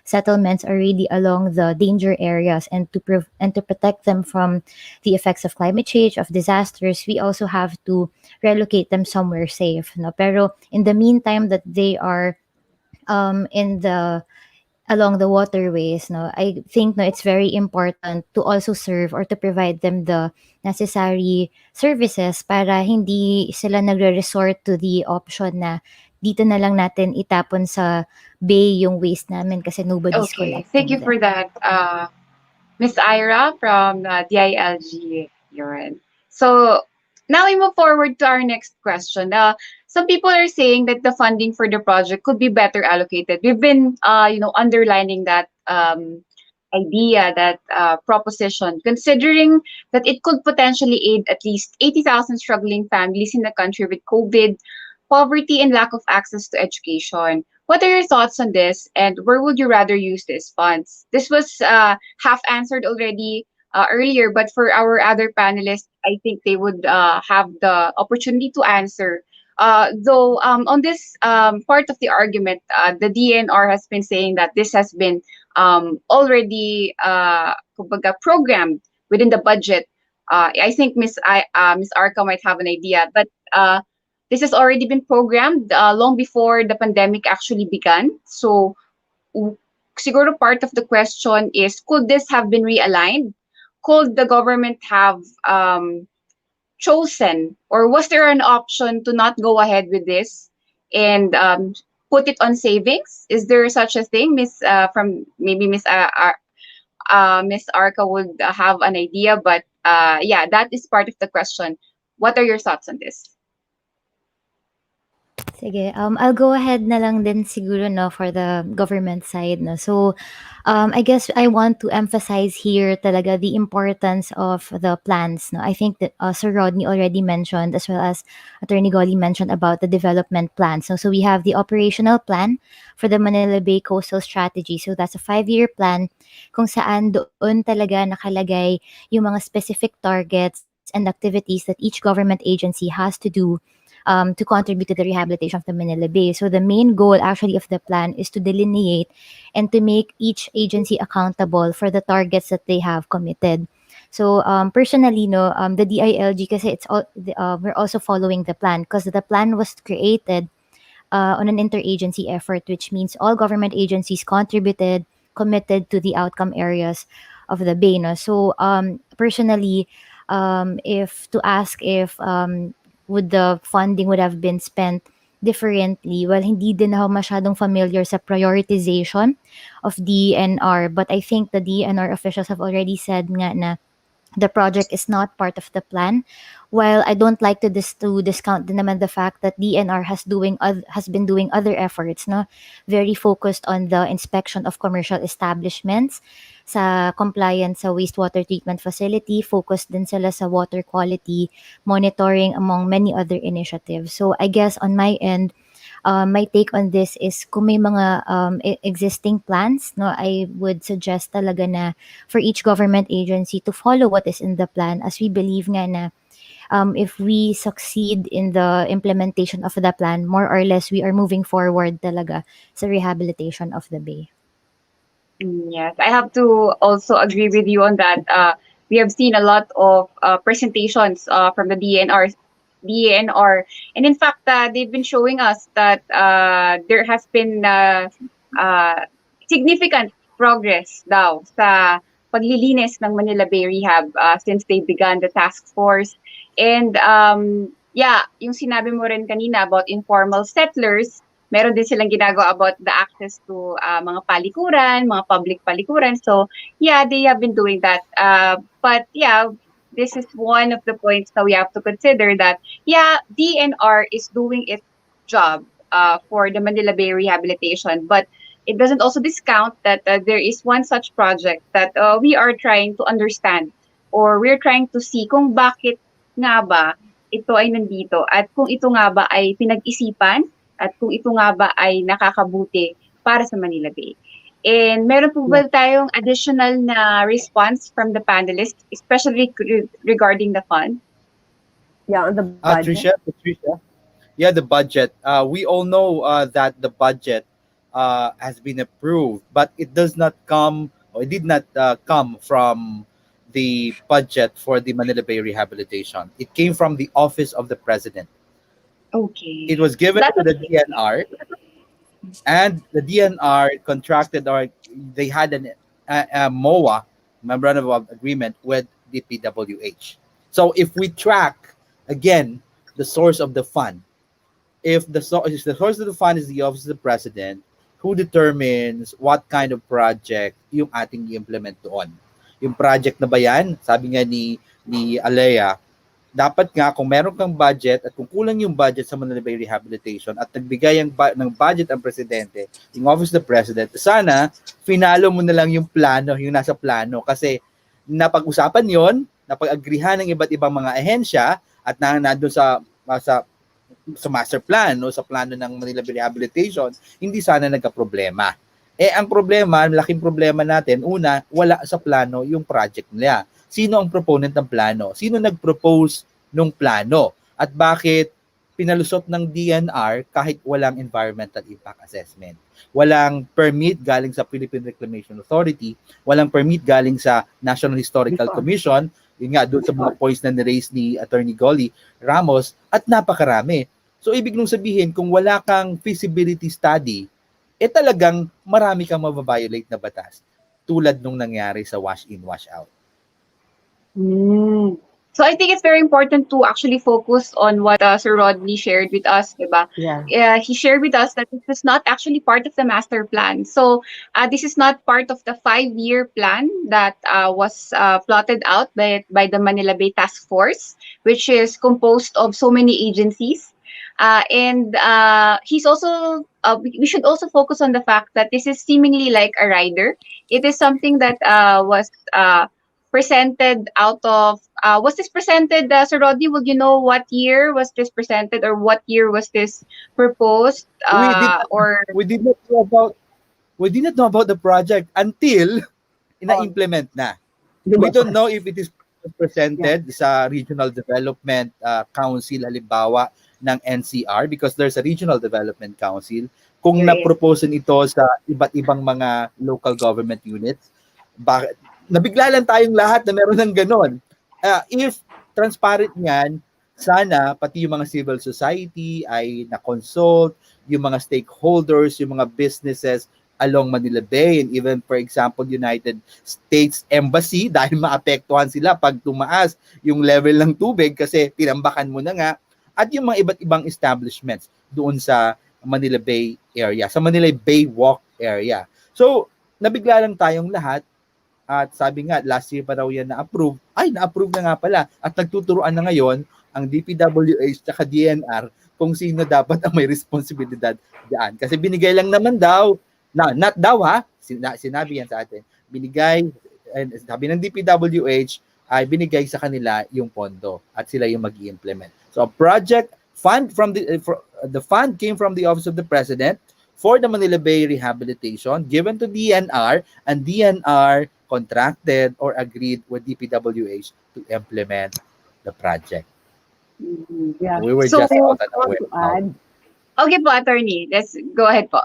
settlements are really along the danger areas, and to protect them from the effects of climate change, of disasters, we also have to relocate them somewhere safe, no. Pero in the meantime that they are in the along the waterways, no, I think, no, it's very important to also serve or to provide them the necessary services para hindi sila nagre-resort to the option na dito na lang natin itapon sa bay yung waste namin kasi nobody's Okay, thank you collecting for them. that, Miss Ira from DILG Urine. So now we move forward to our next question. Some people are saying that the funding for the project could be better allocated. We've been, underlining that idea, that proposition, considering that it could potentially aid at least 80,000 struggling families in the country with COVID, poverty, and lack of access to education. What are your thoughts on this, and where would you rather use these funds? This was half answered already earlier, but for our other panelists, I think they would have the opportunity to answer. Though on this part of the argument, the DNR has been saying that this has been already kumbaga, programmed within the budget. I think Miss Arca might have an idea, but this has already been programmed long before the pandemic actually began. So siguro part of the question is, could this have been realigned? Could the government have chosen, or was there an option to not go ahead with this and put it on savings? Is there such a thing, Miss from maybe Miss Arca would have an idea, but yeah, that is part of the question. What are your thoughts on this? Sige, I'll go ahead na lang din siguro 'no, for the government side 'no. So, I guess I want to emphasize here talaga the importance of the plans 'no. I think that, Sir Rodney already mentioned as well as Attorney Golly mentioned about the development plan. So we have the operational plan for the Manila Bay Coastal Strategy. So that's a 5-year plan kung saan doon talaga nakalagay yung mga specific targets and activities that each government agency has to do to contribute to the rehabilitation of the Manila Bay. So the main goal actually of the plan is to delineate and to make each agency accountable for the targets that they have committed. So personally, no, the DILG kasi we're also following the plan because the plan was created on an interagency effort, which means all government agencies contributed, committed to the outcome areas of the Bay. No? So personally, if to ask if would the funding would have been spent differently, well, hindi din ako masyadong familiar sa prioritization of DNR. But I think the DNR officials have already said nga na the project is not part of the plan. While I don't like to discount din naman the fact that DNR has been doing other efforts, no, very focused on the inspection of commercial establishments, sa compliance sa wastewater treatment facility, focused din sila sa water quality monitoring among many other initiatives. So I guess on my end, my take on this is kung may mga existing plans, no, I would suggest talaga na for each government agency to follow what is in the plan as we believe nga na if we succeed in the implementation of the plan, more or less we are moving forward talaga sa rehabilitation of the bay. Yes, I have to also agree with you on that. We have seen a lot of presentations from the DNR, and in fact, they've been showing us that there has been uh, significant progress daw sa paglilinis ng Manila Bay Rehab since they began the task force. And yeah, yung sinabi mo rin kanina about informal settlers, meron din silang ginagawa about the access to mga palikuran, mga public palikuran. So, yeah, they have been doing that. But yeah, this is one of the points that we have to consider that, yeah, DNR is doing its job for the Manila Bay rehabilitation, but it doesn't also discount that there is one such project that we are trying to understand or we're trying to see kung bakit nga ba ito ay nandito at kung ito nga ba ay pinag-isipan at kung ito nga ba ay nakakabuti para sa Manila Bay. And meron po ba tayong additional na response from the panelists, especially regarding the fund? Yeah, on the budget. Tricia, yeah, the budget. We all know that the budget has been approved, but it does not come, or it did not come from the budget for the Manila Bay rehabilitation. It came from the Office of the President. Okay. It was given That's to the okay. DNR, and the DNR contracted, or they had a MOA, memorandum of agreement, with the PWH. So if we track again the source of the fund, if if the source of the fund is the Office of the President, who determines what kind of project yung ating i-implement doon? Yung project na ba yan? Sabi nga ni Alea, dapat nga kung meron kang budget at kung kulang yung budget sa Manila Bay Rehabilitation at nagbigay ng budget ang presidente, yung Office of the President, sana finalo mo na lang yung plano, yung nasa plano, kasi napag-usapan yon, napag-agrihan ng iba't ibang mga ahensya at nandun sa master plan o sa plano ng Manila Bay Rehabilitation, hindi sana nagka-problema. Ang problema, laking problema natin, una, wala sa plano yung project nila. Sino ang proponent ng plano? Sino nag-propose nung plano? At bakit pinalusot ng DNR kahit walang environmental impact assessment? Walang permit galing sa Philippine Reclamation Authority, walang permit galing sa National Historical Commission, yun nga, doon sa mga points na ni-raise ni Attorney Golly Ramos, at napakarami. So, ibig nung sabihin, kung wala kang feasibility study, talagang marami kang mababiolate na batas tulad nung nangyari sa wash-in, wash-out. So I think it's very important to actually focus on what Sir Rodney shared with us, diba? Yeah. He shared with us that this is not actually part of the master plan. So this is not part of the 5-year plan that was plotted out by the Manila Bay Task Force, which is composed of so many agencies. And he's also, we should also focus on the fact that this is seemingly like a rider. It is something that was presented out of, was this presented, Sir Rodney, would you know what year was this presented, or what year was this proposed, We did not, or we did not know about we did not know about the project until on? ina-implement na. We don't Lumabas. know if it is Yeah. presented sa Regional Development Council halimbawa ng NCR, because there's a Regional Development Council. Kung There is. na-propose ito sa iba't ibang mga local government units, bakit nabigla lang tayong lahat na meron ng ganon. If transparent yan, sana pati yung mga civil society ay na-consult, yung mga stakeholders, yung mga businesses along Manila Bay, and even, for example, United States Embassy, dahil maapektuhan sila pag tumaas yung level ng tubig kasi tinambakan mo na nga, at yung mga iba't ibang establishments doon sa Manila Bay area, sa Manila Bay Walk area. So, nabigla lang tayong lahat, at sabi nga, last year pa raw yan na-approve. Ay, na-approve na nga pala. At nagtuturuan na ngayon ang DPWH at DNR kung sino dapat ang may responsibilidad diyan. Kasi binigay lang naman daw, not daw ha, sinabi yan sa atin, binigay, and sabi ng DPWH, ay binigay sa kanila yung pondo at sila yung mag-i-implement. So a project fund from the fund came from the Office of the President for the Manila Bay rehabilitation, given to DNR, and DNR contracted or agreed with DPWH to implement the project. Yeah. We were So, just I out also and want aware. to add, okay po, attorney. Let's go ahead po.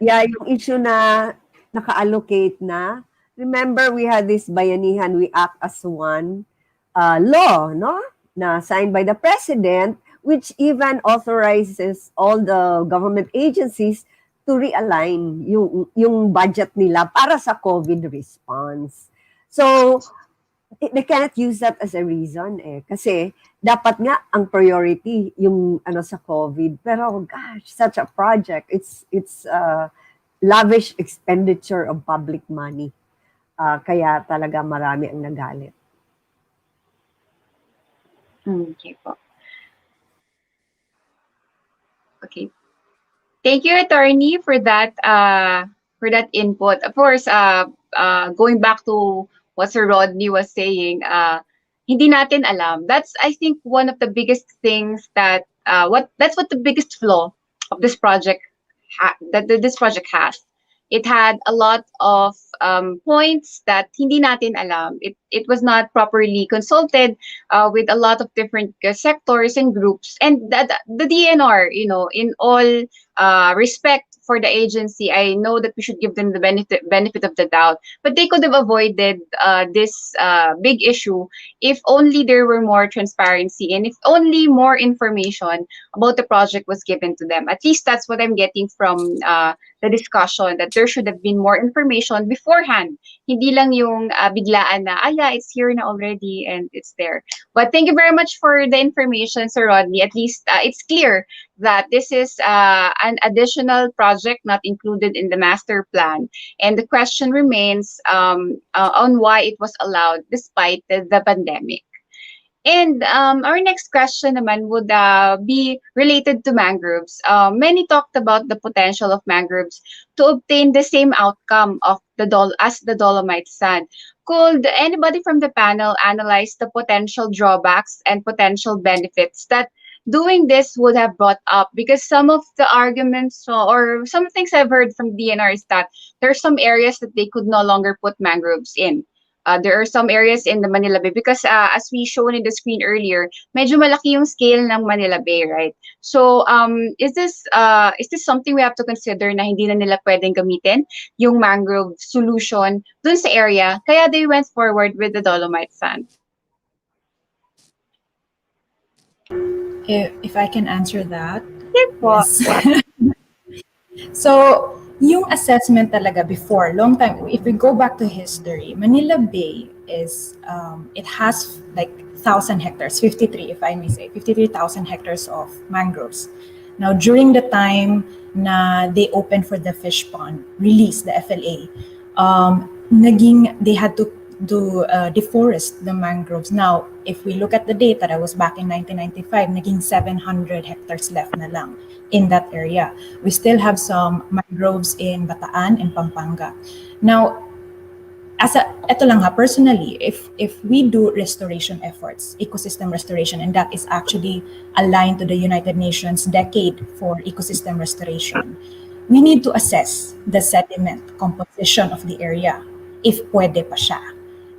yeah, yung issue na naka-allocate na. Remember, we had this Bayanihan, We Act as One law, no? Na signed by the President, which even authorizes all the government agencies to realign yung budget nila para sa COVID response. So, they cannot use that as a reason kasi dapat nga ang priority yung ano sa COVID, pero gosh, such a project, it's lavish expenditure of public money, kaya talaga marami ang nagalit. Okay po. Okay. Thank you, attorney, for that input. Of course, going back to what Sir Rodney was saying, hindi natin alam. That's, I think, one of the biggest things that that's what the biggest flaw of this project that this project has. It had a lot of points that hindi natin alam. It was not properly consulted with a lot of different sectors and groups. And the DNR, you know, in all respect for the agency, I know that we should give them the benefit of the doubt, but they could have avoided this big issue if only there were more transparency and if only more information about the project was given to them. At least that's what I'm getting from the discussion, that there should have been more information beforehand. Hindi lang yung biglaan na, yeah, it's here na already and it's there. But thank you very much for the information, Sir Rodney. At least it's clear that this is an additional project not included in the master plan. And the question remains on why it was allowed despite the pandemic. And our next question naman would be related to mangroves. Many talked about the potential of mangroves to obtain the same outcome of as the dolomite sand. Could anybody from the panel analyze the potential drawbacks and potential benefits that doing this would have brought up? Because some of the arguments or some things I've heard from DNR is that there are some areas that they could no longer put mangroves in. There are some areas in the Manila Bay because as we shown in the screen earlier, medyo malaki yung scale ng Manila Bay, right? So is this something we have to consider na hindi na nila pwedeng gamitin yung mangrove solution dun sa area, kaya they went forward with the dolomite sand? If I can answer that. Yes. So, yung assessment talaga before, long time, if we go back to history, Manila Bay is, it has like 53,000 hectares, 53 if I may say, 53,000 hectares of mangroves. Now, during the time na they opened for the fish pond, release the FLA, they had to deforest the mangroves. Now, if we look at the data that was back in 1995, naging 700 hectares left na lang in that area. We still have some mangroves in Bataan and Pampanga. Now, eto lang ha, personally, if we do restoration efforts, ecosystem restoration, and that is actually aligned to the United Nations Decade for Ecosystem Restoration, we need to assess the sediment composition of the area if pwede pa siya.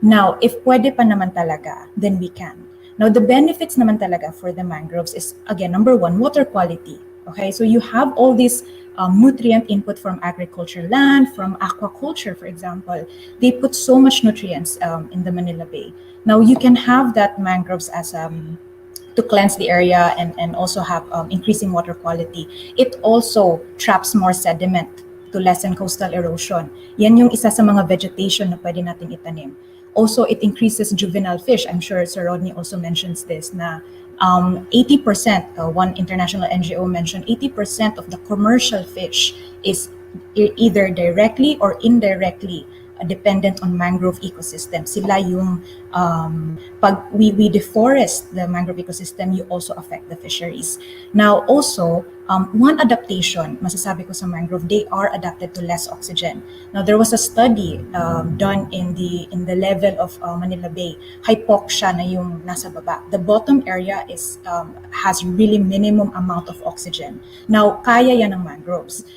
Now, if pwede pa naman talaga, then we can. Now, the benefits naman talaga for the mangroves is, again, number one, water quality. Okay, so you have all these nutrient input from agriculture land, from aquaculture, for example. They put so much nutrients in the Manila Bay. Now, you can have that mangroves as to cleanse the area and also have increasing water quality. It also traps more sediment to lessen coastal erosion. Yan yung isa sa mga vegetation na pwede natin itanim. Also, it increases juvenile fish. I'm sure Sir Rodney also mentions this na 80%, one international NGO mentioned 80% of the commercial fish is either directly or indirectly dependent on mangrove ecosystem. Sila yung pag we deforest the mangrove ecosystem, you also affect the fisheries. Now also, one adaptation, masasabi ko sa mangrove, they are adapted to less oxygen. Now there was a study done in the level of Manila Bay. Hypoxia na yung nasa baba. The bottom area has really minimum amount of oxygen. Now kaya yan ng mangroves.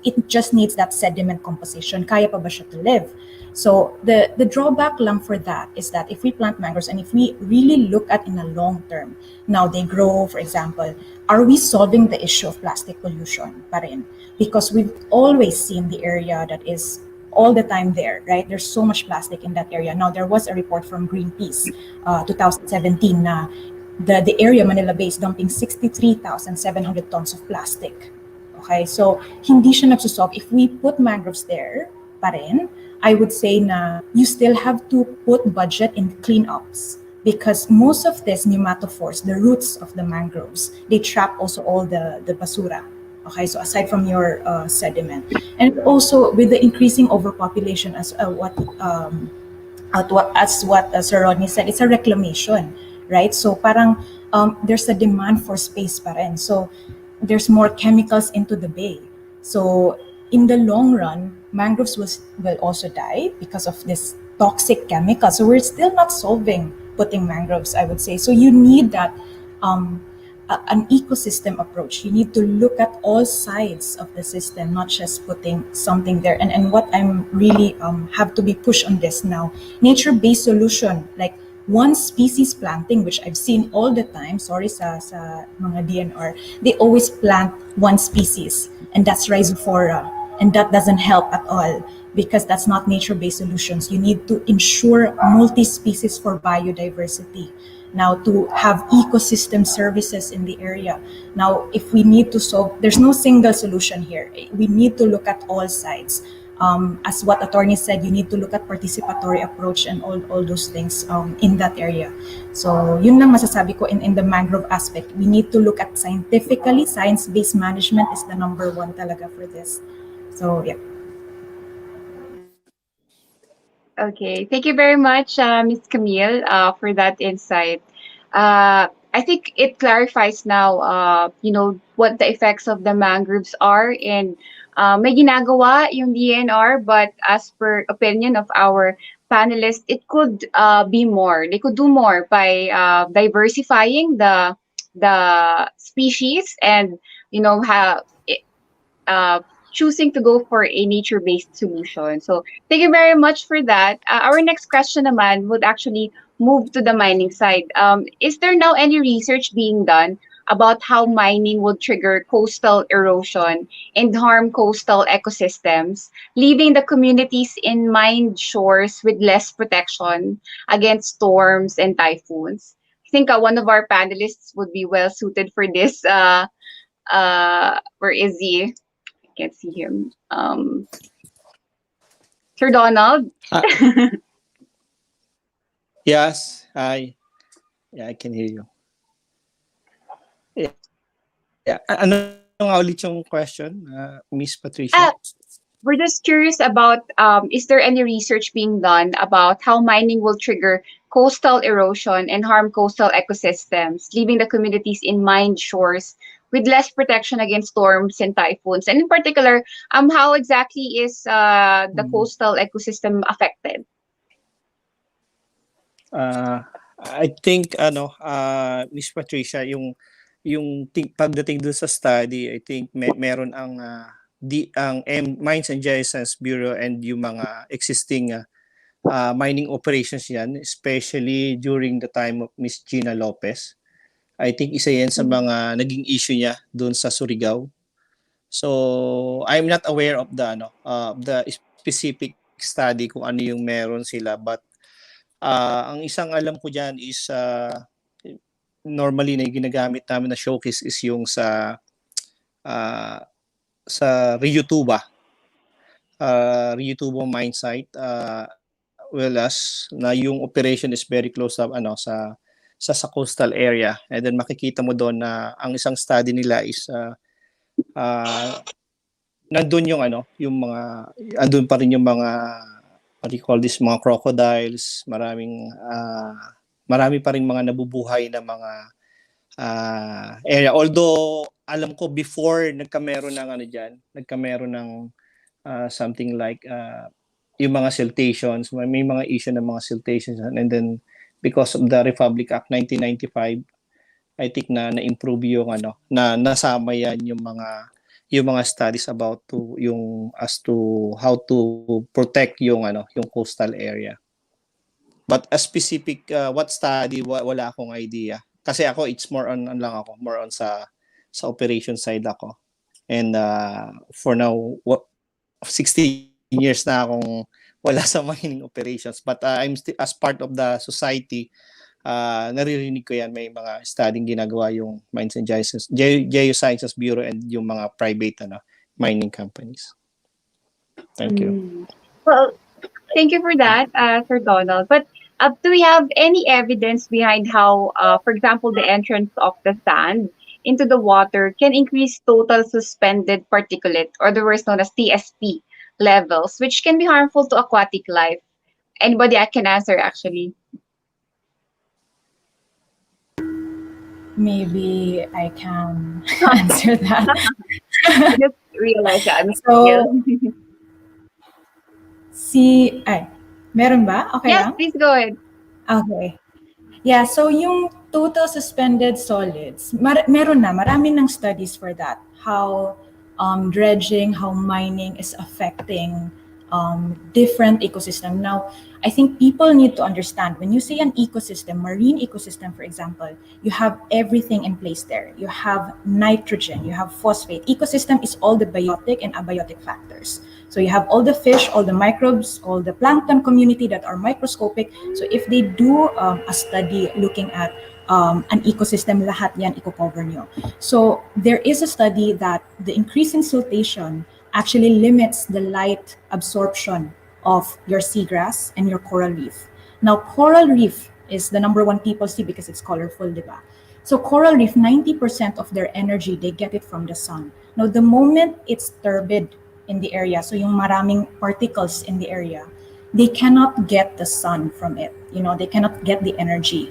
It just needs that sediment composition. Kaya pa ba siya to live? So the drawback lang for that is that if we plant mangroves and if we really look at in a long term, now they grow, for example, are we solving the issue of plastic pollution pa rin? Because we've always seen the area that is all the time there, right? There's so much plastic in that area. Now, there was a report from Greenpeace, 2017, na the area Manila Bay is dumping 63,700 tons of plastic. Okay, so hindi siya nagsusolve. If we put mangroves there pa rin, I would say na you still have to put budget in cleanups because most of these pneumatophores, the roots of the mangroves, they trap also all the basura. Okay, so aside from your sediment, and also with the increasing overpopulation, as what Sir Rodney said, it's a reclamation, right? So parang there's a demand for space pa rin. So there's more chemicals into the bay. So in the long run, mangroves will also die because of this toxic chemical. So we're still not solving putting mangroves, I would say. So you need that an ecosystem approach. You need to look at all sides of the system, not just putting something there. And what I'm really have to be pushed on this now, nature-based solution, like one species planting, which I've seen all the time, sorry sa mga DNR, they always plant one species, and that's Rhizophora. And that doesn't help at all because that's not nature-based solutions. You need to ensure multi-species for biodiversity. Now, to have ecosystem services in the area. Now, if we need to solve, there's no single solution here. We need to look at all sides. As what attorney said, you need to look at participatory approach and all those things in that area. So, yun lang masasabi ko in the mangrove aspect. We need to look at scientifically, science-based management is the number one talaga for this. So, yeah. Okay, thank you very much, Ms. Camille, for that insight. I think it clarifies now, what the effects of the mangroves are, and may ginagawa yung DNR, but as per opinion of our panelists, it could be more. They could do more by diversifying the species and have uh, choosing to go for a nature-based solution. So thank you very much for that. Our next question naman would actually move to the mining side. Is there now any research being done about how mining would trigger coastal erosion and harm coastal ecosystems, leaving the communities in mined shores with less protection against storms and typhoons? I think one of our panelists would be well suited for this. Where is he? Can't see him. Sir Donald. Yes, hi. Yeah, I can hear you. Yeah. Ano nga ulit yung question, Miss Patricia? We're just curious about is there any research being done about how mining will trigger coastal erosion and harm coastal ecosystems, leaving the communities in mined shores with less protection against storms and typhoons? And in particular, how exactly is the Mhm. coastal ecosystem affected? I think Miss Patricia, pagdating dun sa study, I think meron ang Mines and Geoscience Bureau and yung mga existing mining operations yan, especially during the time of Miss Gina Lopez. I think isa yan sa mga naging issue niya doon sa Surigao. So I'm not aware of the specific study kung ano yung meron sila, but ang isang alam ko diyan is normally na ginagamit namin na showcase is yung uh, sa Ryutuba mine site, well as na yung operation is very close sa coastal area, and then makikita mo doon na ang isang study nila is uh, nandun yung mga andun pa rin yung mga what do you call this, mga crocodiles, marami pa rin mga nabubuhay na mga area. Although alam ko before nagkameron ng something like yung mga siltations, may mga issue ng mga siltations, and then because of the Republic Act 1995, I think na-improve yung na nasama yan yung mga studies about yung as to how to protect yung coastal area. But a specific what study, wala akong idea. Kasi ako it's more on sa operation side ako. And for now 16 years na akong wala sa mining operations, but I'm still as part of the society. Naririnig ko yan, may mga studying ginagawa yung Mines and Geosciences Bureau and yung mga private mining companies. Thank you. Well, thank you for that, Sir Donald. But do we have any evidence behind how, for example, the entrance of the sand into the water can increase total suspended particulate, or the worst known as TSP levels, which can be harmful to aquatic life? Anybody I can answer, actually. Maybe I can answer that. I just realized that. So, meron ba? Okay Yes, lang? please go ahead. Okay. Yeah, so yung total suspended solids, marami ng studies for that. How dredging, how mining is affecting different ecosystem. Now, I think people need to understand, when you say an ecosystem, marine ecosystem, for example, you have everything in place there. You have nitrogen, you have phosphate. Ecosystem is all the biotic and abiotic factors. So you have all the fish, all the microbes, all the plankton community that are microscopic. So if they do a study looking at an ecosystem, lahat yan i-cover nyo. So there is a study that the increase in siltation actually limits the light absorption of your seagrass and your coral reef. Now, coral reef is the number one people see because it's colorful, diba? So coral reef, 90% of their energy, they get it from the sun. Now, the moment it's turbid in the area, so yung maraming particles in the area, they cannot get the sun from it. They cannot get the energy.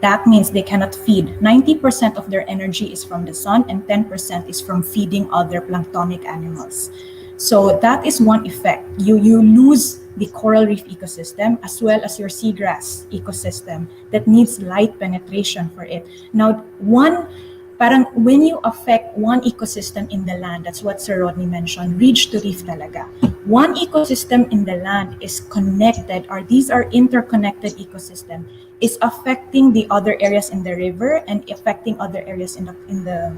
That means they cannot feed. 90% of their energy is from the sun and 10% is from feeding other planktonic animals. So that is one effect. You lose the coral reef ecosystem as well as your seagrass ecosystem that needs light penetration for it. Now, parang when you affect one ecosystem in the land, that's what Sir Rodney mentioned, ridge to reef talaga. One ecosystem in the land is connected, or these are interconnected ecosystem, is affecting the other areas in the river and affecting other areas in the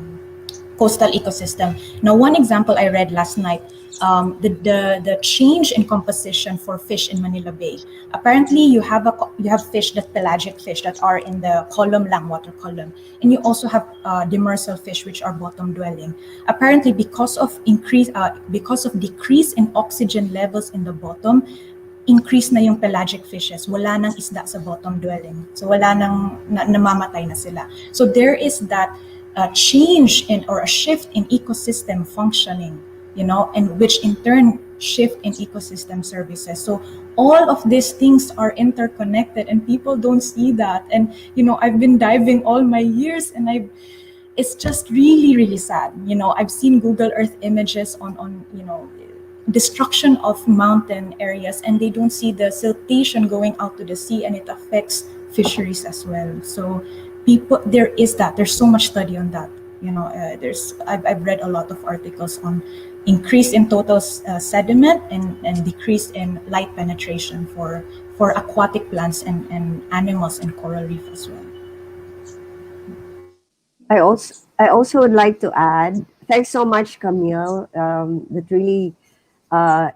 coastal ecosystem. Now, one example I read last night, the change in composition for fish in Manila Bay. Apparently, you have fish, that pelagic fish that are in the column lang, water column, and you also have demersal fish which are bottom dwelling. Apparently, because of decrease in oxygen levels in the bottom, increase na yung pelagic fishes. Wala nang isda sa bottom dwelling. So wala nang namamatay na sila. So there is that change in or a shift in ecosystem functioning, and which in turn shift in ecosystem services. So all of these things are interconnected and people don't see that. And I've been diving all my years and it's just really really sad. I've seen Google Earth images on destruction of mountain areas, and they don't see the siltation going out to the sea, and it affects fisheries as well. So there's so much study on that. I've read a lot of articles on increase in total sediment and decrease in light penetration for aquatic plants and animals in coral reef as well. I also would like to add, thanks so much, Camille. That really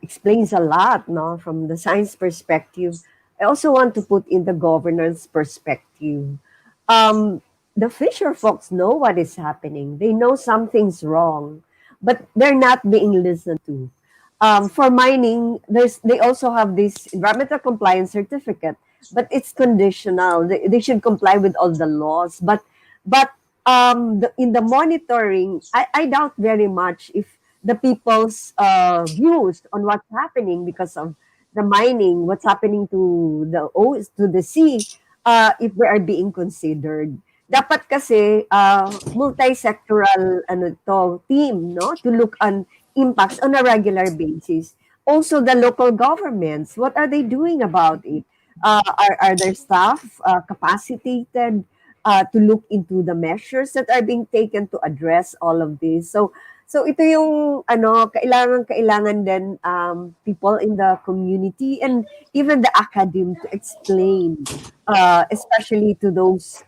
explains a lot, no, from the science perspective. I also want to put in the governance perspective. Um, the fisher folks know what is happening. They know something's wrong, but they're not being listened to. For mining, they also have this environmental compliance certificate, but it's conditional. They should comply with all the laws, but in the monitoring, I doubt very much if the people's views on what's happening because of the mining, what's happening to the sea, if they are being considered. Dapat kasi multi-sectoral team, no, to look on impacts on a regular basis. Also, the local governments, what are they doing about it? Are their staff capacitated to look into the measures that are being taken to address all of this? So ito yung kailangan din people in the community and even the academe to explain, especially to those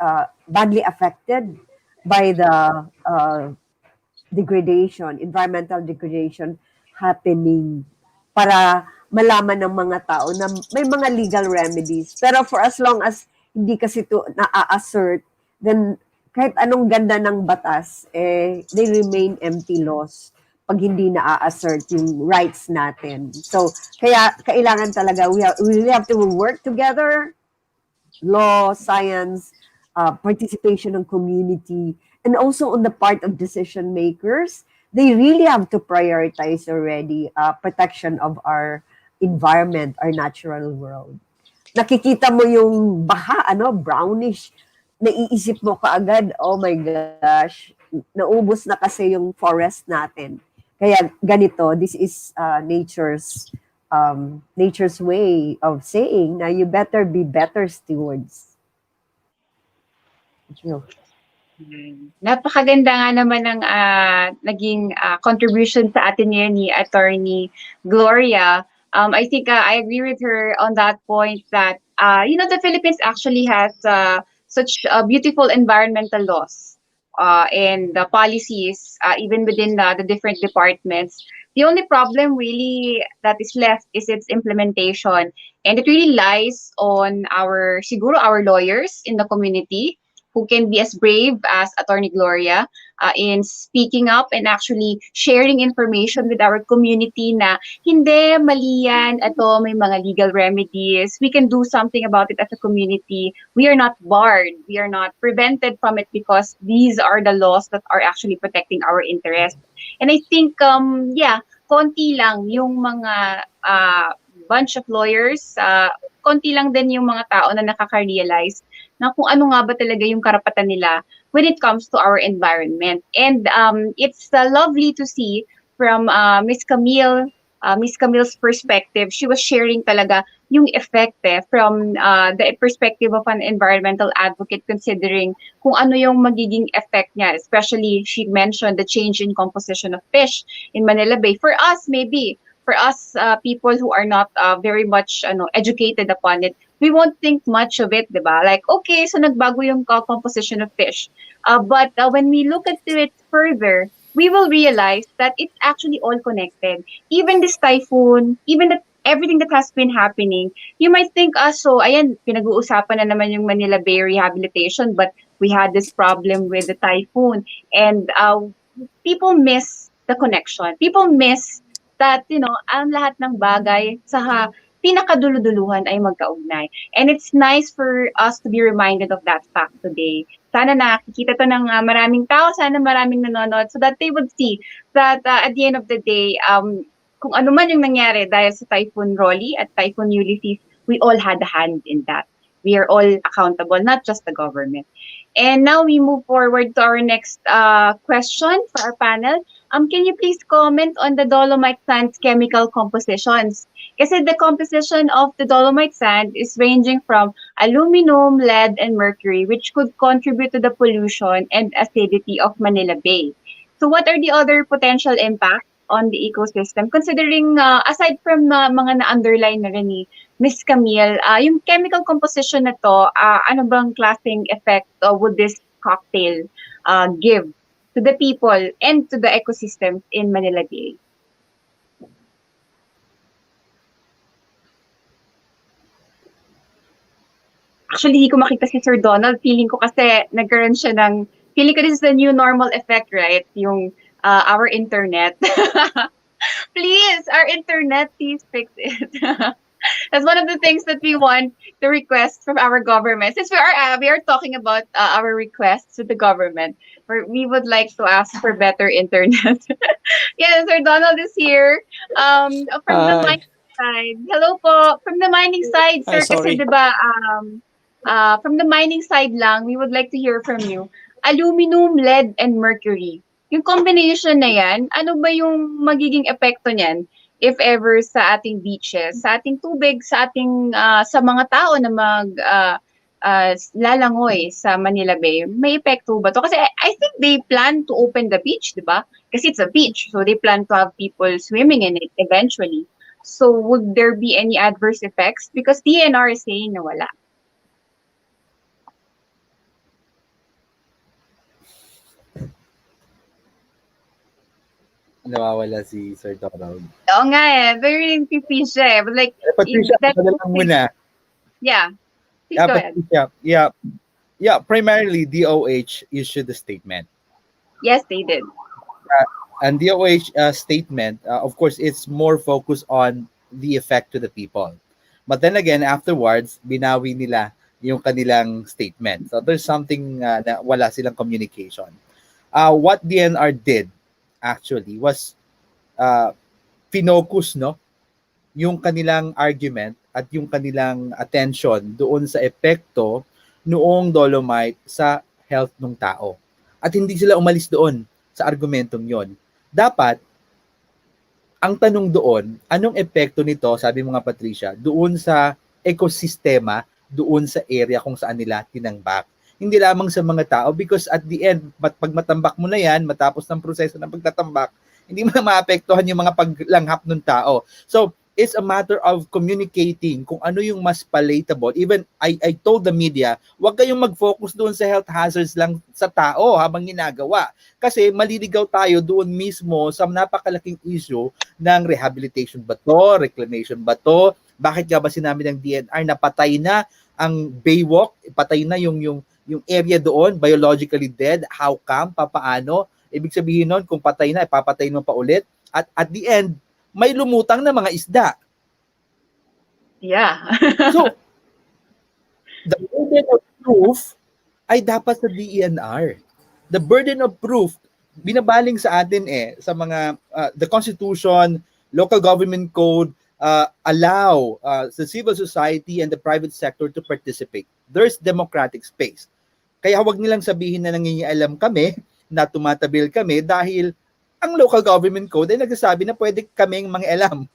badly affected by the environmental degradation happening, para malaman ng mga tao na may mga legal remedies. Pero for as long as hindi kasi to na-assert, then kahit anong ganda ng batas, they remain empty laws pag hindi na-assert yung rights natin. So, kaya kailangan talaga, we really have to work together, law, science, participation ng community, and also on the part of decision makers, they really have to prioritize already protection of our environment, our natural world. Nakikita mo yung baha, brownish, naiisip mo kaagad, oh my gosh, naubos na kasi yung forest natin. Kaya ganito, this is nature's way of saying na you better be better stewards. Thank you. Napakaganda nga naman ng naging contribution sa atin ngayon ni Attorney Gloria. I think I agree with her on that point that the Philippines actually has such beautiful environmental laws and policies even within the different departments. The only problem really that is left is its implementation, and it really lies on siguro our lawyers in the community, who can be as brave as Attorney Gloria in speaking up and actually sharing information with our community na hindi, mali yan, ito, may mga legal remedies. We can do something about it as a community. We are not barred. We are not prevented from it because these are the laws that are actually protecting our interests. And I think, konti lang yung mga bunch of lawyers, konti lang din yung mga tao na nakaka-realize na kung ano nga ba talaga yung karapatan nila when it comes to our environment. And it's lovely to see from Miss Camille's perspective. She was sharing talaga yung effect from the perspective of an environmental advocate, considering kung ano yung magiging effect niya. Especially, she mentioned the change in composition of fish in Manila Bay. For us, maybe, for us people who are not very much educated upon it, we won't think much of it, diba? Like, okay, so nagbago yung composition of fish. But when we look at it further, we will realize that it's actually all connected. Even this typhoon, even everything that has been happening, you might think, so ayan, pinag-uusapan na naman yung Manila Bay rehabilitation, but we had this problem with the typhoon. And people miss the connection. People miss that, ang lahat ng bagay, pinakaduluduluhan ay magkaugnay. And it's nice for us to be reminded of that fact today. Sana nakikita to ng maraming tao, sana maraming nanonood so that they would see that at the end of the day, kung ano man yung nangyari dahil sa Typhoon Rolly at Typhoon Ulysses, we all had a hand in that. We are all accountable, not just the government. And now we move forward to our next question for our panel. Can you please comment on the dolomite sand's chemical compositions? Kasi the composition of the dolomite sand is ranging from aluminum, lead, and mercury, which could contribute to the pollution and acidity of Manila Bay. So what are the other potential impacts on the ecosystem? Considering, aside from mga na-underline na rin ni Miss Camille, yung chemical composition na to, ano bang klaseng effect would this cocktail give to the people and to the ecosystems in Manila Bay? Actually, hindi ko makita si Sir Donald. Feeling ko kasi nagkaroon siya ng, feeling ko this is the new normal effect, right? Yung our internet. Please, our internet, please fix it. That's one of the things that we want to request from our government. Since we are talking about our requests to the government, we would like to ask for better internet. Yes, Sir Donald is here. From the Hi. mining side. Hello po. From the mining side, Ay, sir, kasi sorry. diba, from the mining side lang, we would like to hear from you. Aluminum, lead, and mercury. Yung combination na yan, ano ba yung magiging epekto niyan if ever sa ating beaches, sa ating tubig, sa ating sa mga tao na lalangoy sa Manila Bay? May epekto ba to? Kasi I think they plan to open the beach, di ba? Kasi it's a beach, so they plan to have people swimming in it eventually. So would there be any adverse effects? Because DNR is saying na wala. Nawawala si Sir Donald. Oo nga eh. Very nagpipi siya eh. But like, Patricia, lang muna. Yeah. Please go ahead. Patricia, yeah. Primarily, DOH issued the statement. Yes, they did. And DOH statement, of course, it's more focused on the effect to the people. But then again, afterwards, binawi nila yung kanilang statement. So there's something na wala silang communication. What DNR did actually was pinocus yung kanilang argument at yung kanilang attention doon sa epekto noong dolomite sa health ng tao. At hindi sila umalis doon sa argumentong yon. Dapat, ang tanong doon, anong epekto nito, sabi mo nga Patricia, doon sa ekosistema, doon sa area kung saan nila tinangbak. Hindi lamang sa mga tao because at the end, pag matambak mo na yan, matapos ng proseso ng pagtatambak, hindi mo na maapektuhan yung mga paglanghap ng tao. So, it's a matter of communicating kung ano yung mas palatable. Even I told the media, huwag kayong mag-focus doon sa health hazards lang sa tao habang ginagawa. Kasi maliligaw tayo doon mismo sa napakalaking issue ng rehabilitation ba to, reclamation ba to, bakit nga ba sinabi ng DNR na patay na ang Baywalk, patay na yung area doon, biologically dead, how come, papaano? Ibig sabihin nun, kung patay na, ipapatay mo pa ulit. At the end, may lumutang na mga isda. Yeah. So, the burden of proof ay dapat sa DENR. The burden of proof, binabaling sa atin sa mga, the Constitution, local government code, allow the civil society and the private sector to participate. There's democratic space. Kaya huwag nilang sabihin na nangingialam kami, na tumatabil kami dahil ang local government code ay nagsasabi na pwede kaming mangialam.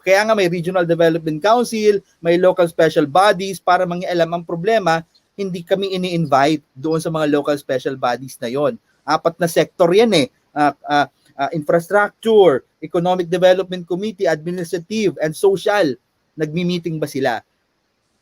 Kaya nga may Regional Development Council, may local special bodies para mangialam. Ang problema, hindi kami ini-invite doon sa mga local special bodies na yon. 4 na sector yan infrastructure, Economic Development Committee, Administrative, and Social. Nagmi-meeting ba sila?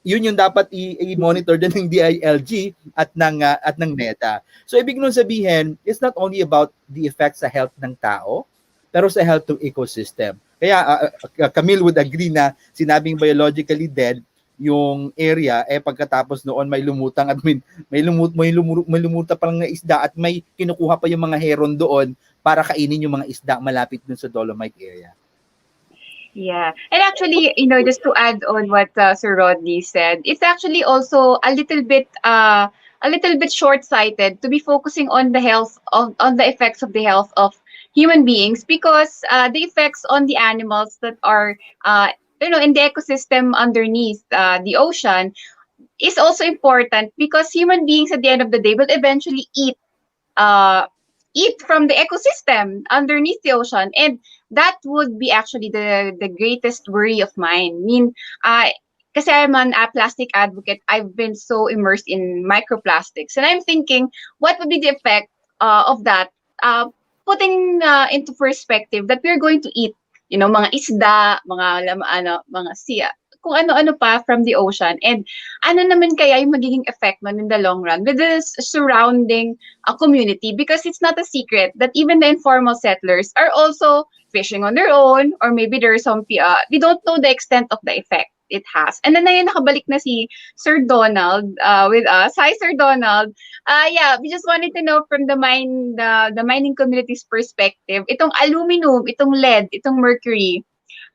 Yun yung dapat i-monitor din ng DILG at ng NEDA. So ibig nun sabihin, it's not only about the effects sa health ng tao, pero sa health ng ecosystem. Kaya Camille would agree na sinabing biologically dead yung area, pagkatapos noon may lumutang at may lumuta pa lang na isda at may kinukuha pa yung mga heron doon para kainin yung mga isda malapit dun sa dolomite area. Yeah. And actually, just to add on what Sir Rodney said, it's actually also a little bit short-sighted to be focusing on the effects of the health of human beings, because the effects on the animals that are in the ecosystem underneath the ocean is also important, because human beings at the end of the day will eventually uh, eat from the ecosystem underneath the ocean, and that would be actually the greatest worry of mine. I mean, kasi I'm a plastic advocate, I've been so immersed in microplastics, and I'm thinking, what would be the effect of that? Putting into perspective that we're going to eat, mga isda, mga siya, kung ano-ano pa from the ocean, and ano naman kaya yung magiging effect nun in the long run with the surrounding community, because it's not a secret that even the informal settlers are also fishing on their own, or maybe there's we don't know the extent of the effect it has. And then ngayon nakabalik na si Sir Donald with us. Hi, Sir Donald. Yeah, we just wanted to know from the mining community's perspective, itong aluminum, itong lead, itong mercury,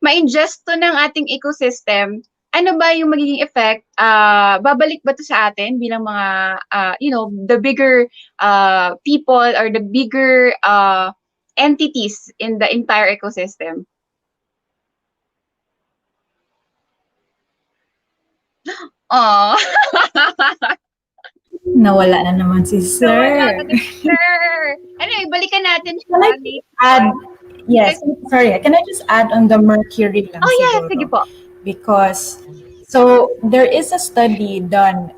ma-ingest to ng ating ecosystem, ano ba yung magiging effect? Babalik ba to sa atin bilang mga, the bigger people, or the bigger entities in the entire ecosystem? Oh, Nawala na naman si nawala Sir. na din, sir. Anyway, balikan natin Can I siya just later. add, yes, sorry, can I just add on the mercury lang Oh, yeah, sige siguro? po. Because, so there is a study done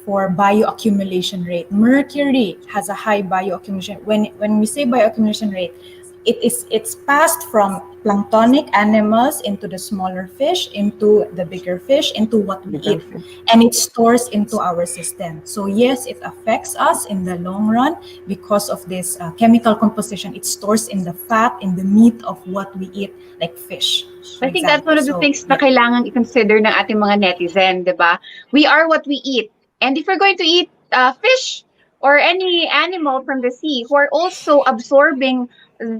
for bioaccumulation rate. Mercury has a high bioaccumulation. When we say bioaccumulation rate, it's passed from planktonic animals into the smaller fish, into the bigger fish, into what we Bigger eat, fish. and it stores into our system. So yes, it affects us in the long run because of this chemical composition. It stores in the fat, in the meat of what we eat, like fish, for I think that's example. one of the So things na yeah. kailangan i-consider ng ating mga netizen, di ba? We are what we eat. And if we're going to eat fish or any animal from the sea who are also absorbing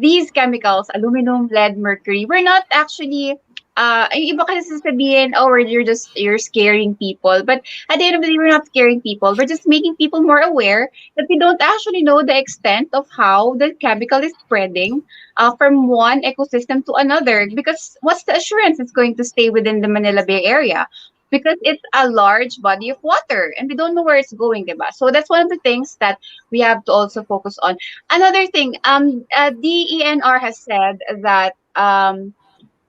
these chemicals, aluminum, lead, mercury, we're not actually, yung iba kasi sasabihin, oh, you're scaring people. But at the end of the day, we're not scaring people. We're just making people more aware that we don't actually know the extent of how the chemical is spreading from one ecosystem to another, because what's the assurance it's going to stay within the Manila Bay area, because it's a large body of water and we don't know where it's going, diba? So that's one of the things that we have to also focus on. Another thing, DENR has said that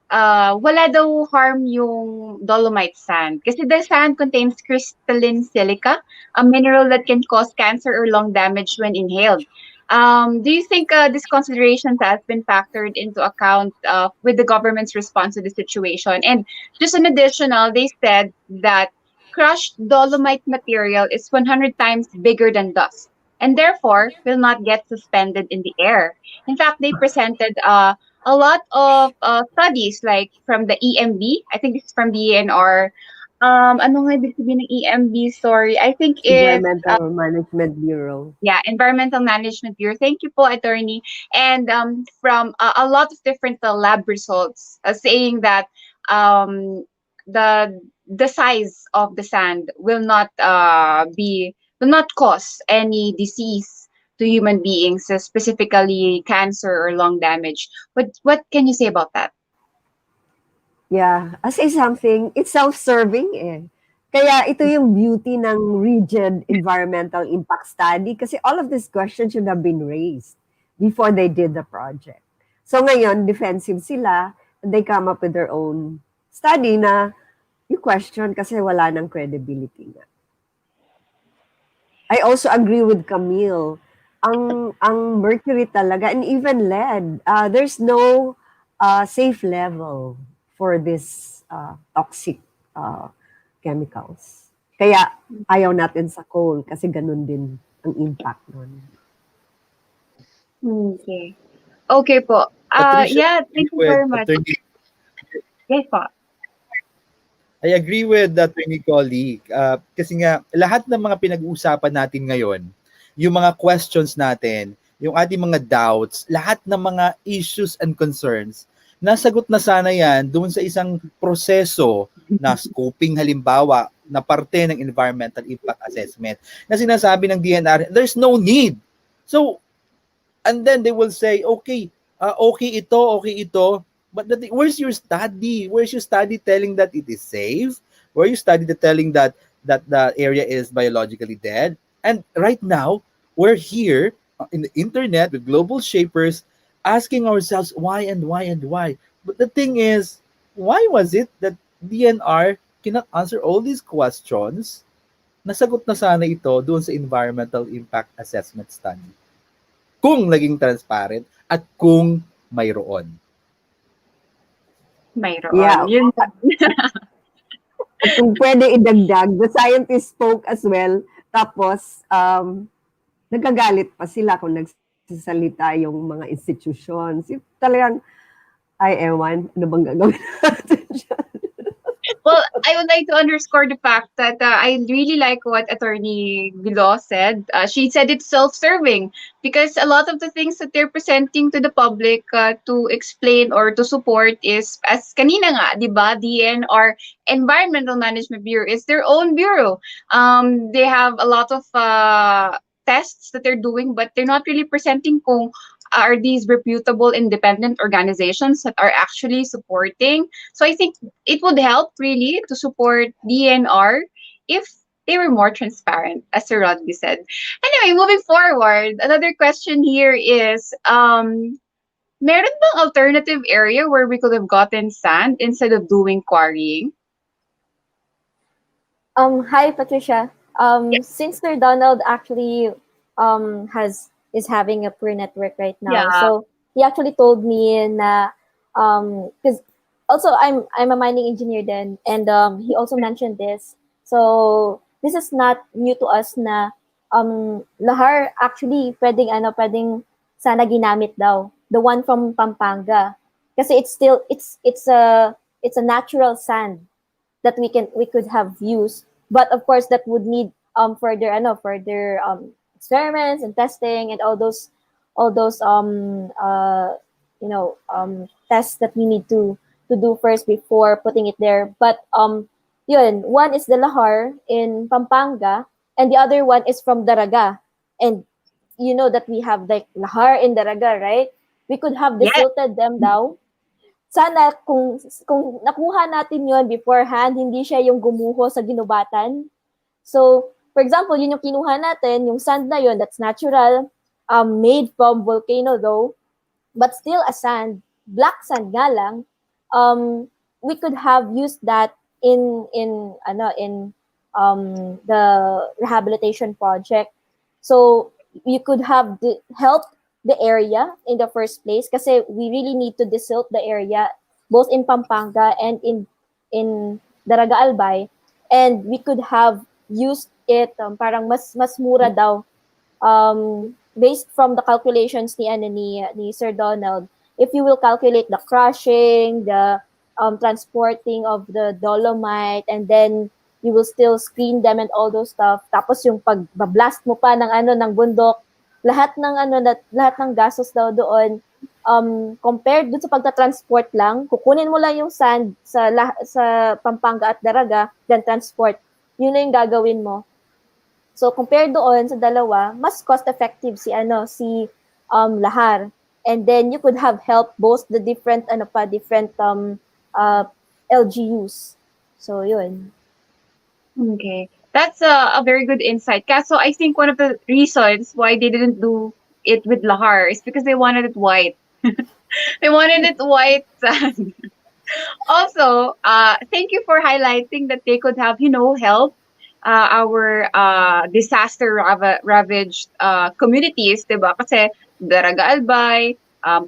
wala daw harm yung dolomite sand, kasi the sand contains crystalline silica, a mineral that can cause cancer or lung damage when inhaled. Do you think this consideration has been factored into account with the government's response to the situation? And just an additional, they said that crushed dolomite material is 100 times bigger than dust, and therefore will not get suspended in the air. In fact, they presented a lot of studies, like from the EMB. I think it's from the ENR. Ano nga ibig sabihin ng EMB? Sorry. I think it's Environmental Management Bureau. yeah, Environmental Management Bureau. Thank you po, attorney. And from a lot of different lab results saying that um, the size of the sand will not cause any disease to human beings, specifically cancer or lung damage. What can you say about that? Yeah, I say something, it's self-serving eh. Kaya ito yung beauty ng rigid environmental impact study kasi all of these questions should have been raised before they did the project. So ngayon, defensive sila, and they come up with their own study na you question kasi wala ng credibility nga. I also agree with Camille. Ang mercury talaga and even lead, there's no safe level for this toxic chemicals. Kaya ayaw natin sa coal kasi ganun din ang impact nun. Okay. Okay po. Patricia, Yeah, I thank agree you with very much. Attorney, Yes po. I agree with Attorney colleague. Kasi nga, lahat ng mga pinag-uusapan natin ngayon, yung mga questions natin, yung ating mga doubts, lahat ng mga issues and concerns, nasagot na sana yan doon sa isang proseso na scoping halimbawa na parte ng environmental impact assessment na sinasabi ng DNR, there's no need. So, and then they will say, okay, okay ito, but where's your study? Where's your study telling that it is safe? Where you study the telling that the area is biologically dead? And right now, we're here in the internet with global shapers asking ourselves why and why and why. But the thing is, why was it that DNR cannot answer all these questions? Nasagot na sana ito doon sa environmental impact assessment study. Kung naging transparent at kung mayroon. Mayroon. Yeah. Yun. At kung pwede idagdag, the scientists spoke as well. Tapos, nagagalit pa sila kung nagsasalita yung mga institutions. Yung talagang, ay, ewan, ano bang gagawin natin dyan? Well, I would like to underscore the fact that I really like what Attorney Bilo said. She said it's self-serving because a lot of the things that they're presenting to the public to explain or to support is, as kanina nga, di ba, DNR, Environmental Management Bureau, is their own bureau. They have a lot of tests that they're doing, but they're not really presenting kung are these reputable independent organizations that are actually supporting. So I think it would help really to support DNR if they were more transparent, as Sir Rodney said. Anyway, moving forward, another question here is, meron bang alternative area where we could have gotten sand instead of doing quarrying? Hi, Patricia. Since Sir Donald actually is having a peer network right now, Yeah. so he actually told me na because also I'm a mining engineer then, and he also mentioned this. So this is not new to us na lahar actually pwedeng sana ginamit daw, the one from Pampanga, kasi it's a natural sand that we could have used, but of course that would need further experiments and testing and all those tests that we need to do first before putting it there. But yun, one is the lahar in Pampanga and the other one is from Daraga, and you know that we have like lahar in Daraga, right? We could have Yes. desilted them daw. Sana kung nakuha natin yon beforehand, hindi siya yung gumuho sa ginubatan. So, for example, yun yung kinuha natin, yung sand na yun, that's natural, made from volcano though, but still a sand, black sand nga lang, we could have used that in the rehabilitation project. So, you could have helped the area in the first place kasi we really need to desilt the area both in Pampanga and in Daraga Albay, and we could have used it parang mas mura daw based from the calculations ni Sir Donald. If you will calculate the crushing, the transporting of the dolomite, and then you will still screen them and all those stuff, tapos yung pagbablast mo pa ng bundok, lahat ng gastos daw doon, compared dun sa pagta-transport lang, kukunin mo lang yung sand sa Pampanga at Daraga, then transport. Yun na yung gagawin mo. So compared doon sa dalawa, mas cost effective si lahar. And then you could have helped both the different LGUs. So yun. Okay. That's a very good insight. Kaso I think one of the reasons why they didn't do it with lahar is because they wanted it white. They wanted it white sand. Also, thank you for highlighting that they could have, helped our disaster ravaged communities, diba? Kasi Daraga Albay,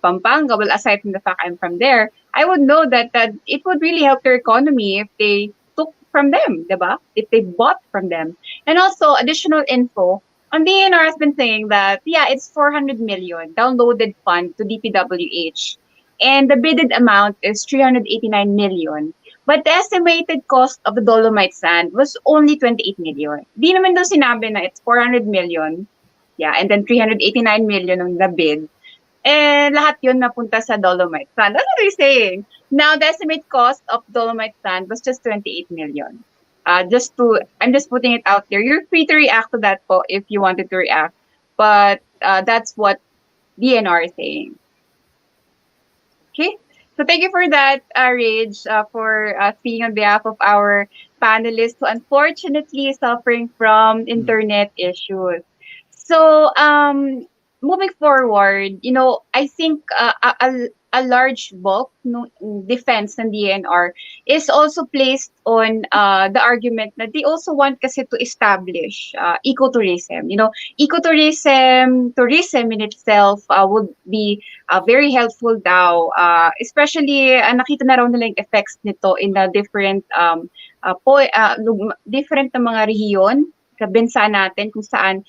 Pampanga, well, aside from the fact I'm from there, I would know that it would really help their economy if they took from them, diba? If they bought from them. And also, additional info, DNR has been saying that, yeah, it's 400 million downloaded fund to DPWH. And the bidded amount is 389 million. But the estimated cost of the dolomite sand was only 28 million. Di naman daw sinabi na it's 400 million. Yeah, and then 389 million on the bid. And lahat yun napunta sa Dolomite Sand. That's what they're saying. Now, the estimated cost of Dolomite Sand was just 28 million. I'm just putting it out there. You're free to react to that po if you wanted to react. But that's what DNR is saying. Okay. So thank you for that, Rage, for speaking on behalf of our panelists who unfortunately suffering from Mm. internet issues. So moving forward, I think a large bulk no, defense ng DNR is also placed on the argument that they also want kasi to establish ecotourism. Tourism in itself would be very helpful daw. Especially, nakita na raw nila yung effects nito in the different different na mga rehiyon sa bansa natin kung saan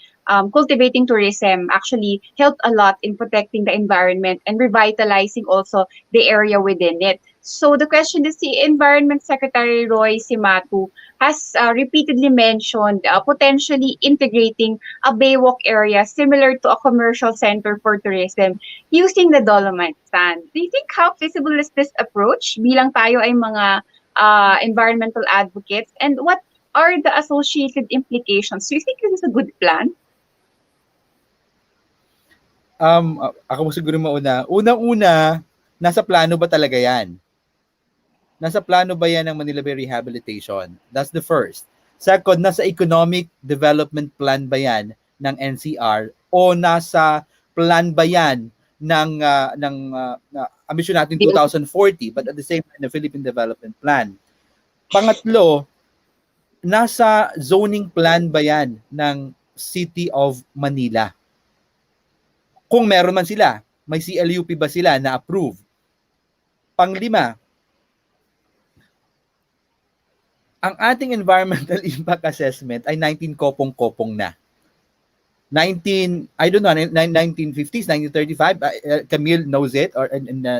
cultivating tourism actually helped a lot in protecting the environment and revitalizing also the area within it. So the question is, the Environment Secretary Roy Simatu has repeatedly mentioned potentially integrating a baywalk area similar to a commercial center for tourism using the Dolomite sand. Do you think how feasible is this approach bilang tayo ay mga environmental advocates, and what are the associated implications? Do you think this is a good plan? Ako mo siguro mauna. Unang-una, nasa plano ba talaga yan? Nasa plano ba yan ng Manila Bay Rehabilitation? That's the first. Second, nasa economic development plan ba yan ng NCR o nasa plan ba yan ng ambisyon natin 2040 but at the same time the Philippine Development Plan? Pangatlo, nasa zoning plan ba yan ng City of Manila? Kung meron man sila, may CLUP ba sila na approve? Panglima, ang ating environmental impact assessment ay 19 kopong-kopong na. 1950s, 1935, Camille knows it, or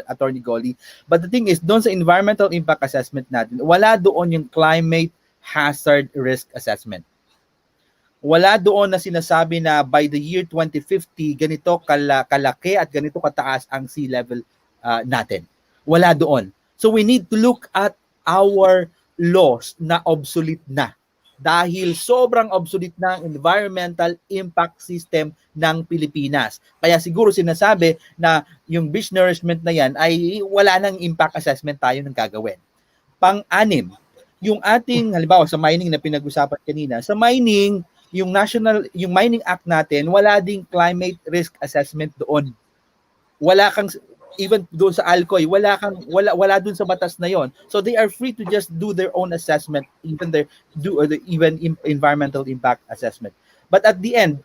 Attorney Golly. But the thing is, doon sa environmental impact assessment natin, wala doon yung climate hazard risk assessment. Wala doon na sinasabi na by the year 2050, ganito kalaki at ganito kataas ang sea level natin. Wala doon. So we need to look at our laws na obsolete na. Dahil sobrang obsolete na ang environmental impact system ng Pilipinas. Kaya siguro sinasabi na yung beach nourishment na yan ay wala nang impact assessment tayo nang gagawin. Pang-anim, yung ating halimbawa sa mining na pinag-usapan kanina, sa mining, yung Mining Act natin, wala ding climate risk assessment doon. Wala kang even doon sa Alcoy, wala doon sa batas na yon. So they are free to just do their own assessment, even environmental impact assessment. But at the end,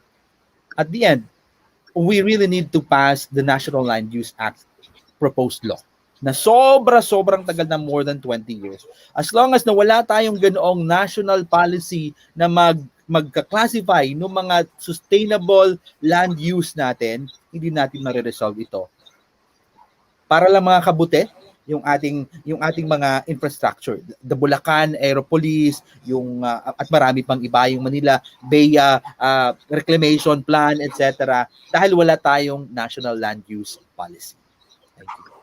we really need to pass the National Land Use Act proposed law na sobrang tagal na, more than 20 years. As long as na wala tayong ganoong national policy na magka-classify ng mga sustainable land use natin, hindi natin ma-resolve ito. Para lang mga kabuti, yung ating mga infrastructure, the Bulacan Aeropolis, yung at marami pang iba, yung Manila Bay Reclamation Plan, etc. Dahil wala tayong national land use policy. Thank you.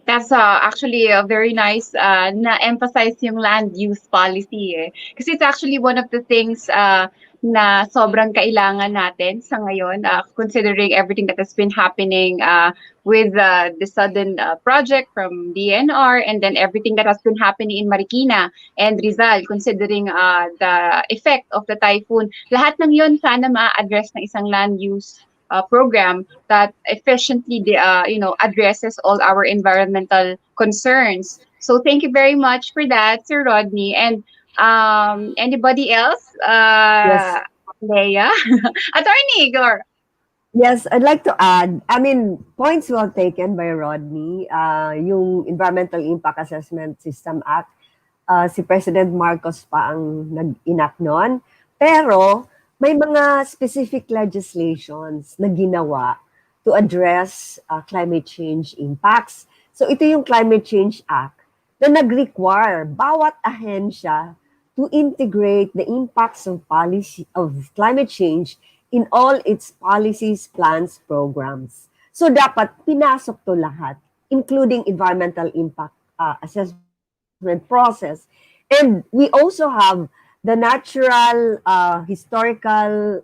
That's actually a very nice na-emphasize yung land use policy eh. Kasi it's actually one of the things na sobrang kailangan natin sa ngayon, considering everything that has been happening with the sudden project from DNR, and then everything that has been happening in Marikina and Rizal, considering the effect of the typhoon. Lahat ng yun sana ma-address ng isang land use program that efficiently addresses all our environmental concerns. So thank you very much for that, Sir Rodney. And anybody else? Yes. Leia? Attorney, Glor. Yes, I'd like to add, points well taken by Rodney. Yung Environmental Impact Assessment System Act, si President Marcos pa ang nag-enact noon. Pero may mga specific legislations na ginawa to address climate change impacts. So ito yung Climate Change Act na nag-require bawat ahensya to integrate the impacts of policy of climate change in all its policies, plans, programs. So dapat pinasok to lahat, including environmental impact assessment process. And we also have the natural, historical,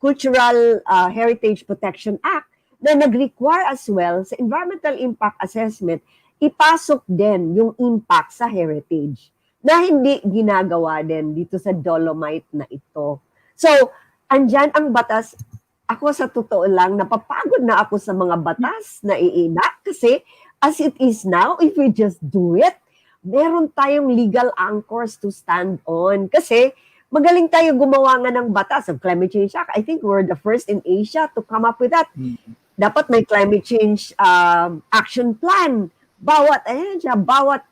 cultural heritage protection act na nag-require as well sa environmental impact assessment, ipasok din yung impact sa heritage na hindi ginagawa din dito sa Dolomite na ito. So, andyan ang batas. Ako sa totoo lang, napapagod na ako sa mga batas na iinak kasi as it is now, if we just do it, meron tayong legal anchors to stand on. Kasi magaling tayo gumawa nga ng batas of Climate Change Act. I think we're the first in Asia to come up with that. Dapat may climate change action plan. Bawat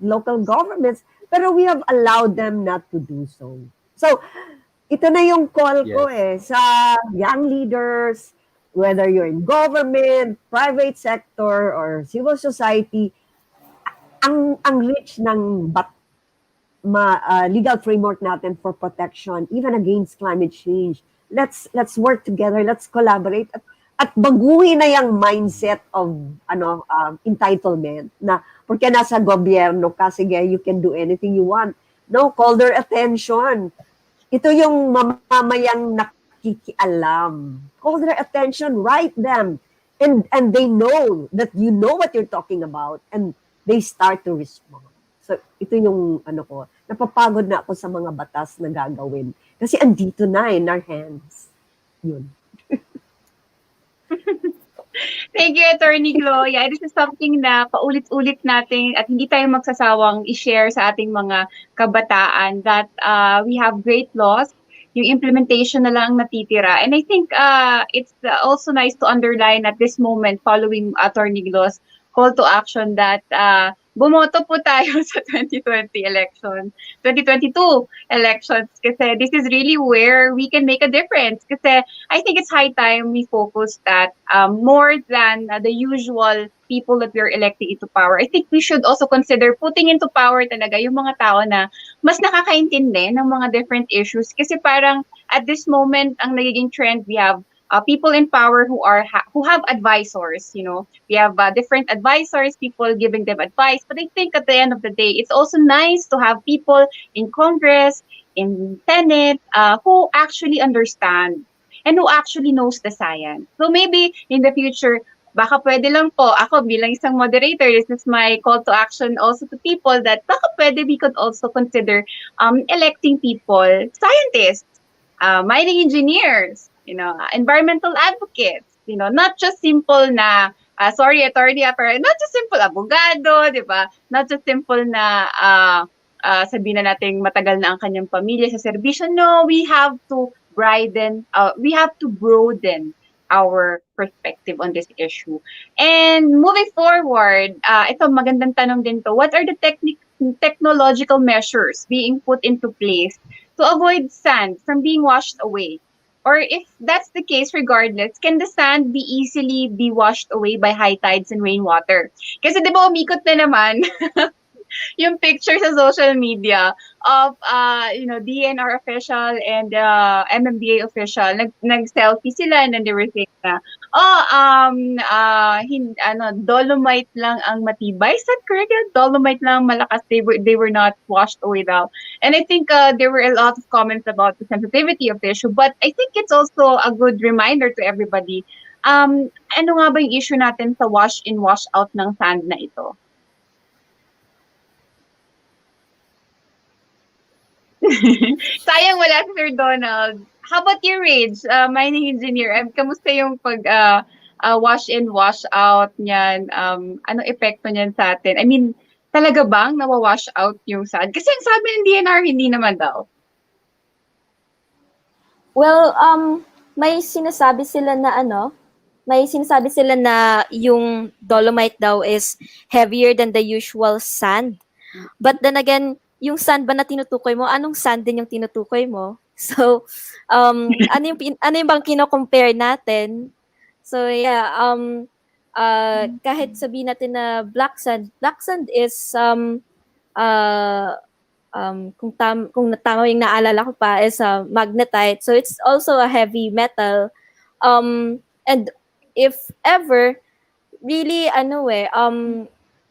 local governments. Pero we have allowed them not to do so. So, ito na yung call ko sa young leaders, whether you're in government, private sector, or civil society, ang reach ng legal framework natin for protection, even against climate change. Let's work together, let's collaborate, at baguhin na yung mindset of entitlement na porque nasa gobyerno ka, sige, you can do anything you want. No, call their attention. Ito yung mamamayang nakikialam. Call their attention, write them. And they know that you know what you're talking about and they start to respond. So, ito yung ko, napapagod na ako sa mga batas na gagawin. Kasi andito na in our hands. Yun. Thank you, Attorney Glo. Yeah, this is something na paulit-ulit natin at hindi tayo magsasawang i-share sa ating mga kabataan that we have great laws. Yung implementation na lang natitira. And I think it's also nice to underline at this moment following Attorney Glo's call to action that bumoto po tayo sa 2022 elections kasi this is really where we can make a difference kasi I think it's high time we focus that more than the usual people that we're electing into power. I think we should also consider putting into power talaga yung mga tao na mas nakakaintindi ng mga different issues kasi parang at this moment ang nagiging trend we have people in power who have advisors, we have different advisors, people giving them advice. But I think at the end of the day, it's also nice to have people in Congress, in Senate, who actually understand and who actually knows the science. So maybe in the future, baka pwede lang po, ako bilang isang moderator, this is my call to action also to people that baka pwede we could also consider electing people, scientists, mining engineers, environmental advocates, not just simple na, sorry, attorney, pero not just simple abogado, di ba? Not just simple na sabihin na natin matagal na ang kanyang pamilya sa serbisyo. No, we have to broaden our perspective on this issue. And moving forward, ito magandang tanong din to. What are the technological measures being put into place to avoid sand from being washed away? Or if that's the case, regardless, can the sand be easily be washed away by high tides and rainwater? Kasi di ba umikot na naman yung picture sa social media of DNR official and MMDA official nag-selfie sila and then they were saying na dolomite lang ang matibay. Is that correct? Dolomite lang malakas, they were not washed away daw. And I think there were a lot of comments about the sensitivity of the issue, but I think it's also a good reminder to everybody. Ano nga ba yung issue natin sa wash in wash out ng sand na ito? Sayang wala si Sir Donald. How about you, Rage? Mining engineer. Kamusta yung pag wash in, wash out niyan? Anong epekto niyan sa atin? I mean, talaga bang nawa-wash out yung sand? Kasi ang sabi ng DNR, hindi naman daw. Well, may sinasabi sila na yung dolomite daw is heavier than the usual sand. But then again, yung sand ba na tinutukoy mo, anong sand din yung tinutukoy mo? So, ano yung bang kino-compare natin? So, yeah, kahit sabihin natin na black sand is kung tama yung naalala ko pa is magnetite. So it's also a heavy metal. And if ever really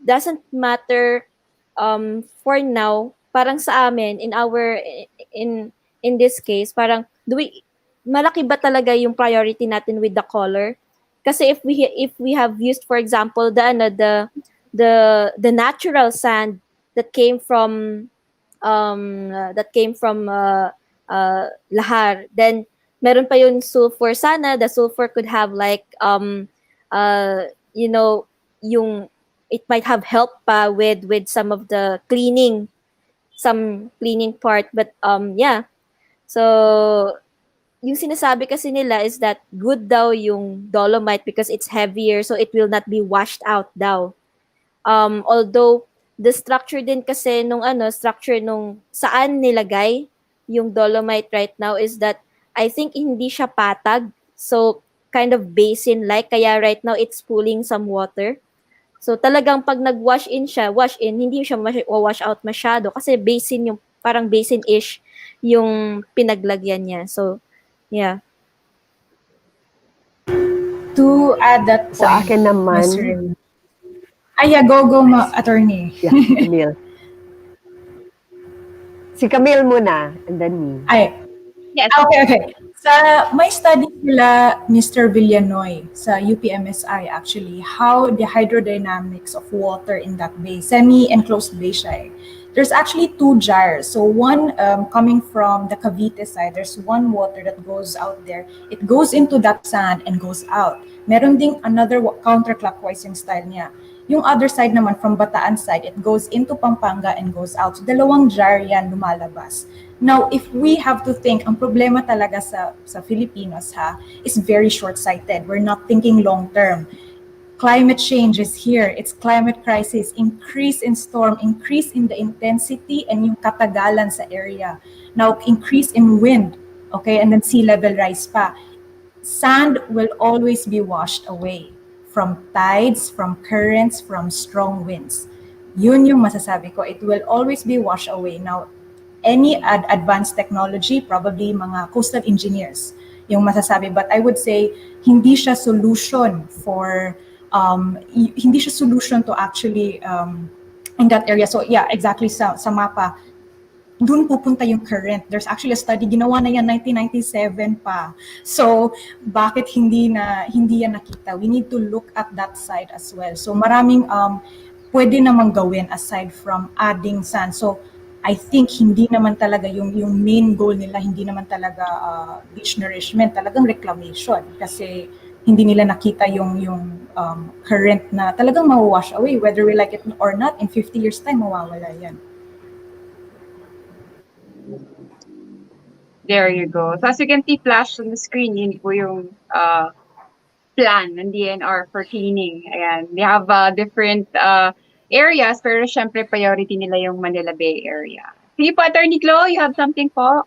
doesn't matter for now, parang sa amin in in this case, parang malaki ba talaga yung priority natin with the color? Kasi if we have used, for example, the natural sand that came from lahar, then meron pa yung sulfur. Sana the sulfur could have like uh you know yung it might have helped pa with some of the some cleaning part, but yeah. So yung sinasabi kasi nila is that good daw yung dolomite because it's heavier, so it will not be washed out daw. Although the structure din kasi structure nung saan nilagay yung dolomite right now is that I think hindi siya patag. So kind of basin like, kaya right now it's pulling some water. So talagang pag nag-wash in siya, wash in, hindi siya wash out masyado kasi basin yung parang basin-ish yung pinaglagyan niya. So yeah. To add that point, Sa akin naman, Ms. Ray. Ay, yeah, go, attorney. yeah, Camille. Si Camille muna, and then me. Ay, Yes. okay. Sa may study nila Mr. Villanoy sa UPMSI actually, how the hydrodynamics of water in that bay, semi-enclosed bay siya eh. There's actually two gyres. So one coming from the Cavite side, there's one water that goes out there. It goes into that sand and goes out. Meron ding another counterclockwise yung style niya. Yung other side naman, from Bataan side, it goes into Pampanga and goes out. So dalawang gyre yan lumalabas. Now, if we have to think, ang problema talaga sa Filipinos is very short-sighted. We're not thinking long-term. Climate change is here. It's climate crisis. Increase in storm, increase in the intensity and yung katagalan sa area. Now, increase in wind, okay, and then sea level rise pa. Sand will always be washed away from tides, from currents, from strong winds. Yun yung masasabi ko. It will always be washed away. Now, any advanced technology, probably mga coastal engineers yung masasabi. But I would say, hindi siya solution to actually in that area. So yeah, exactly sa mapa, dun pupunta yung current. There's actually a study, ginawa na yan 1997 pa. So, bakit hindi yan nakita? We need to look at that side as well. So, maraming pwede namang gawin aside from adding sand. So, I think hindi naman talaga yung main goal nila, hindi naman talaga beach nourishment, talagang reclamation. Kasi hindi nila nakita yung current na talagang mawawash away. Whether we like it or not, in 50 years time, mawawala yan. There you go. So as you can see flash on the screen, yun po yung plan ng DNR for cleaning. Ayan. They have different areas, pero syempre priority nila yung Manila Bay area. Sige po, Attorney Chlo, you have something po?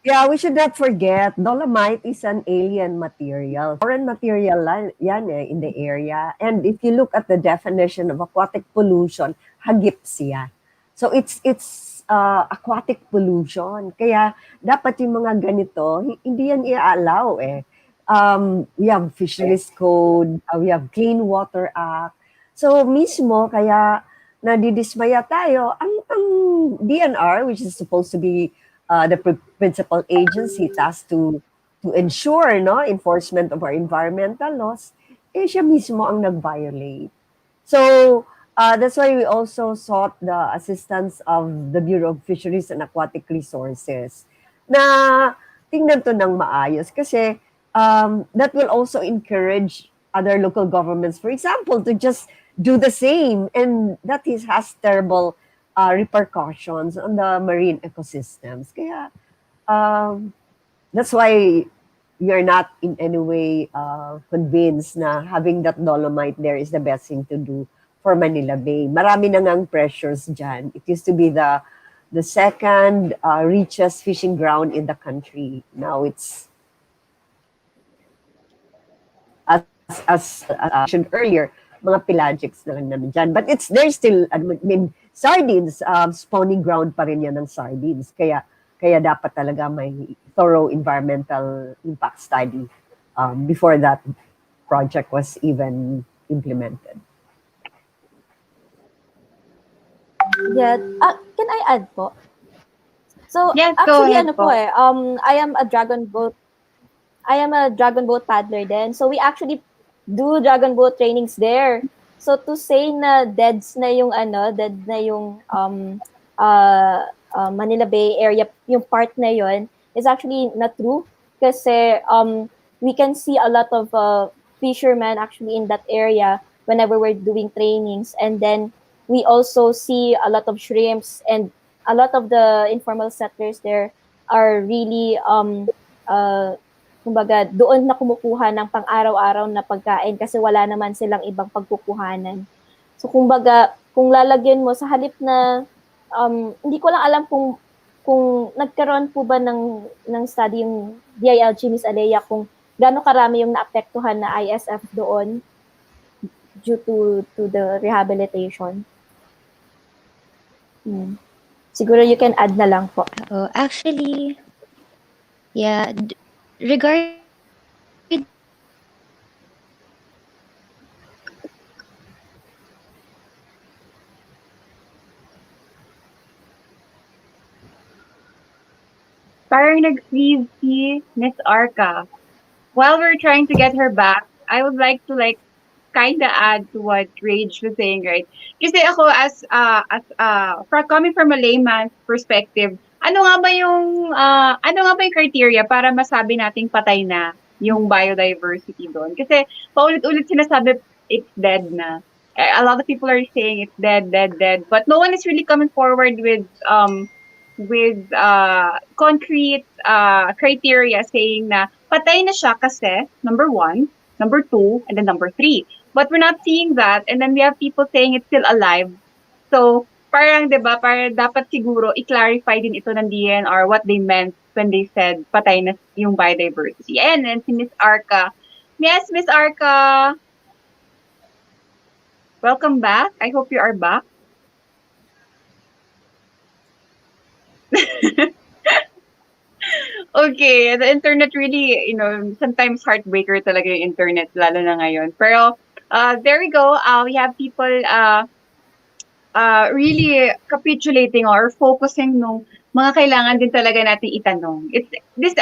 Yeah, we should not forget, dolomite is an alien material. Foreign material yan in the area. And if you look at the definition of aquatic pollution, hagip siya. So it's aquatic pollution. Kaya dapat yung mga ganito, hindi yan i-allow eh. We have Fisheries Code, we have Clean Water Act. So mismo, kaya nadidismaya tayo, ang DNR, which is supposed to be the principal agency tasked to ensure enforcement of our environmental laws, siya mismo ang nag-violate. So that's why we also sought the assistance of the Bureau of Fisheries and Aquatic Resources na tingnan to ng maayos kasi that will also encourage other local governments, for example, to just do the same, and that has terrible repercussions on the marine ecosystems. Kaya that's why we are not in any way convinced na having that dolomite there is the best thing to do for Manila Bay. Marami na ngang pressures dyan. It used to be the second richest fishing ground in the country. Now it's, as mentioned earlier, mga pelagics na lang naman dyan. But there's still, sardines, spawning ground pa rin yan ng sardines. Kaya dapat talaga may thorough environmental impact study before that project was even implemented. Yeah. Can I add po? So Yes, go actually ahead ano po po. I am a dragon boat paddler then. So we actually do dragon boat trainings there. So to say na dead na yung Manila Bay area, yung part na yon is actually not true kasi we can see a lot of fishermen actually in that area whenever we're doing trainings, and then we also see a lot of shrimps, and a lot of the informal settlers there are really uh, kumbaga, doon na kumukuha ng pang-araw-araw na pagkain kasi wala naman silang ibang pagkukuhanan. So, kumbaga, kung lalagyan mo sa halip na, hindi ko lang alam kung nagkaroon po ba ng study yung DILG, Miss Alea, kung gaano karami yung naapektuhan na ISF doon due to the rehabilitation. Siguro you can add na lang po. Actually, yeah, regarding Parang nag-freeze si Miss Arca. While we're trying to get her back, I would like to kind of add to what Rage was saying, right? Kasi ako coming from a layman's perspective, ano nga ba yung criteria para masabi nating patay na yung biodiversity doon? Kasi paulit-ulit sinasabi it's dead na. A lot of people are saying it's dead, dead, dead, but no one is really coming forward with concrete criteria saying na patay na siya kasi number 1, number 2, and then number 3. But we're not seeing that, and then we have people saying it's still alive. So parang 'di ba, parang dapat siguro i-clarify din ito ng DNR what they meant when they said patay na yung biodiversity. And si Miss Arca. Yes, Miss Arca. Welcome back. I hope you are back. Okay, the internet really, sometimes heartbreaker talaga yung internet, lalo na ngayon. Pero, there we go. We have people really capitulating or focusing nung mga kailangan din talaga nating itanong. This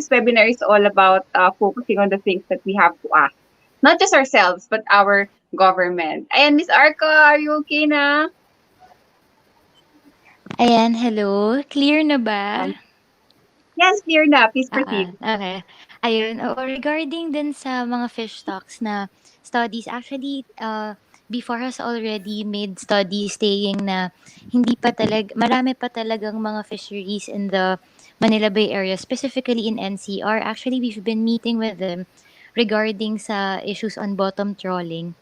webinar is all about focusing on the things that we have to ask. Not just ourselves, but our government. Ayan, Miss Arca, are you okay na? Ayan, hello. Clear na ba? Yes, clear na. Please proceed. Okay. Ayun, oo, regarding din sa mga fish stocks na studies, actually, before has already made studies saying na marami pa talagang mga fisheries in the Manila Bay area, specifically in NCR. Actually, we've been meeting with them regarding sa issues on bottom trawling.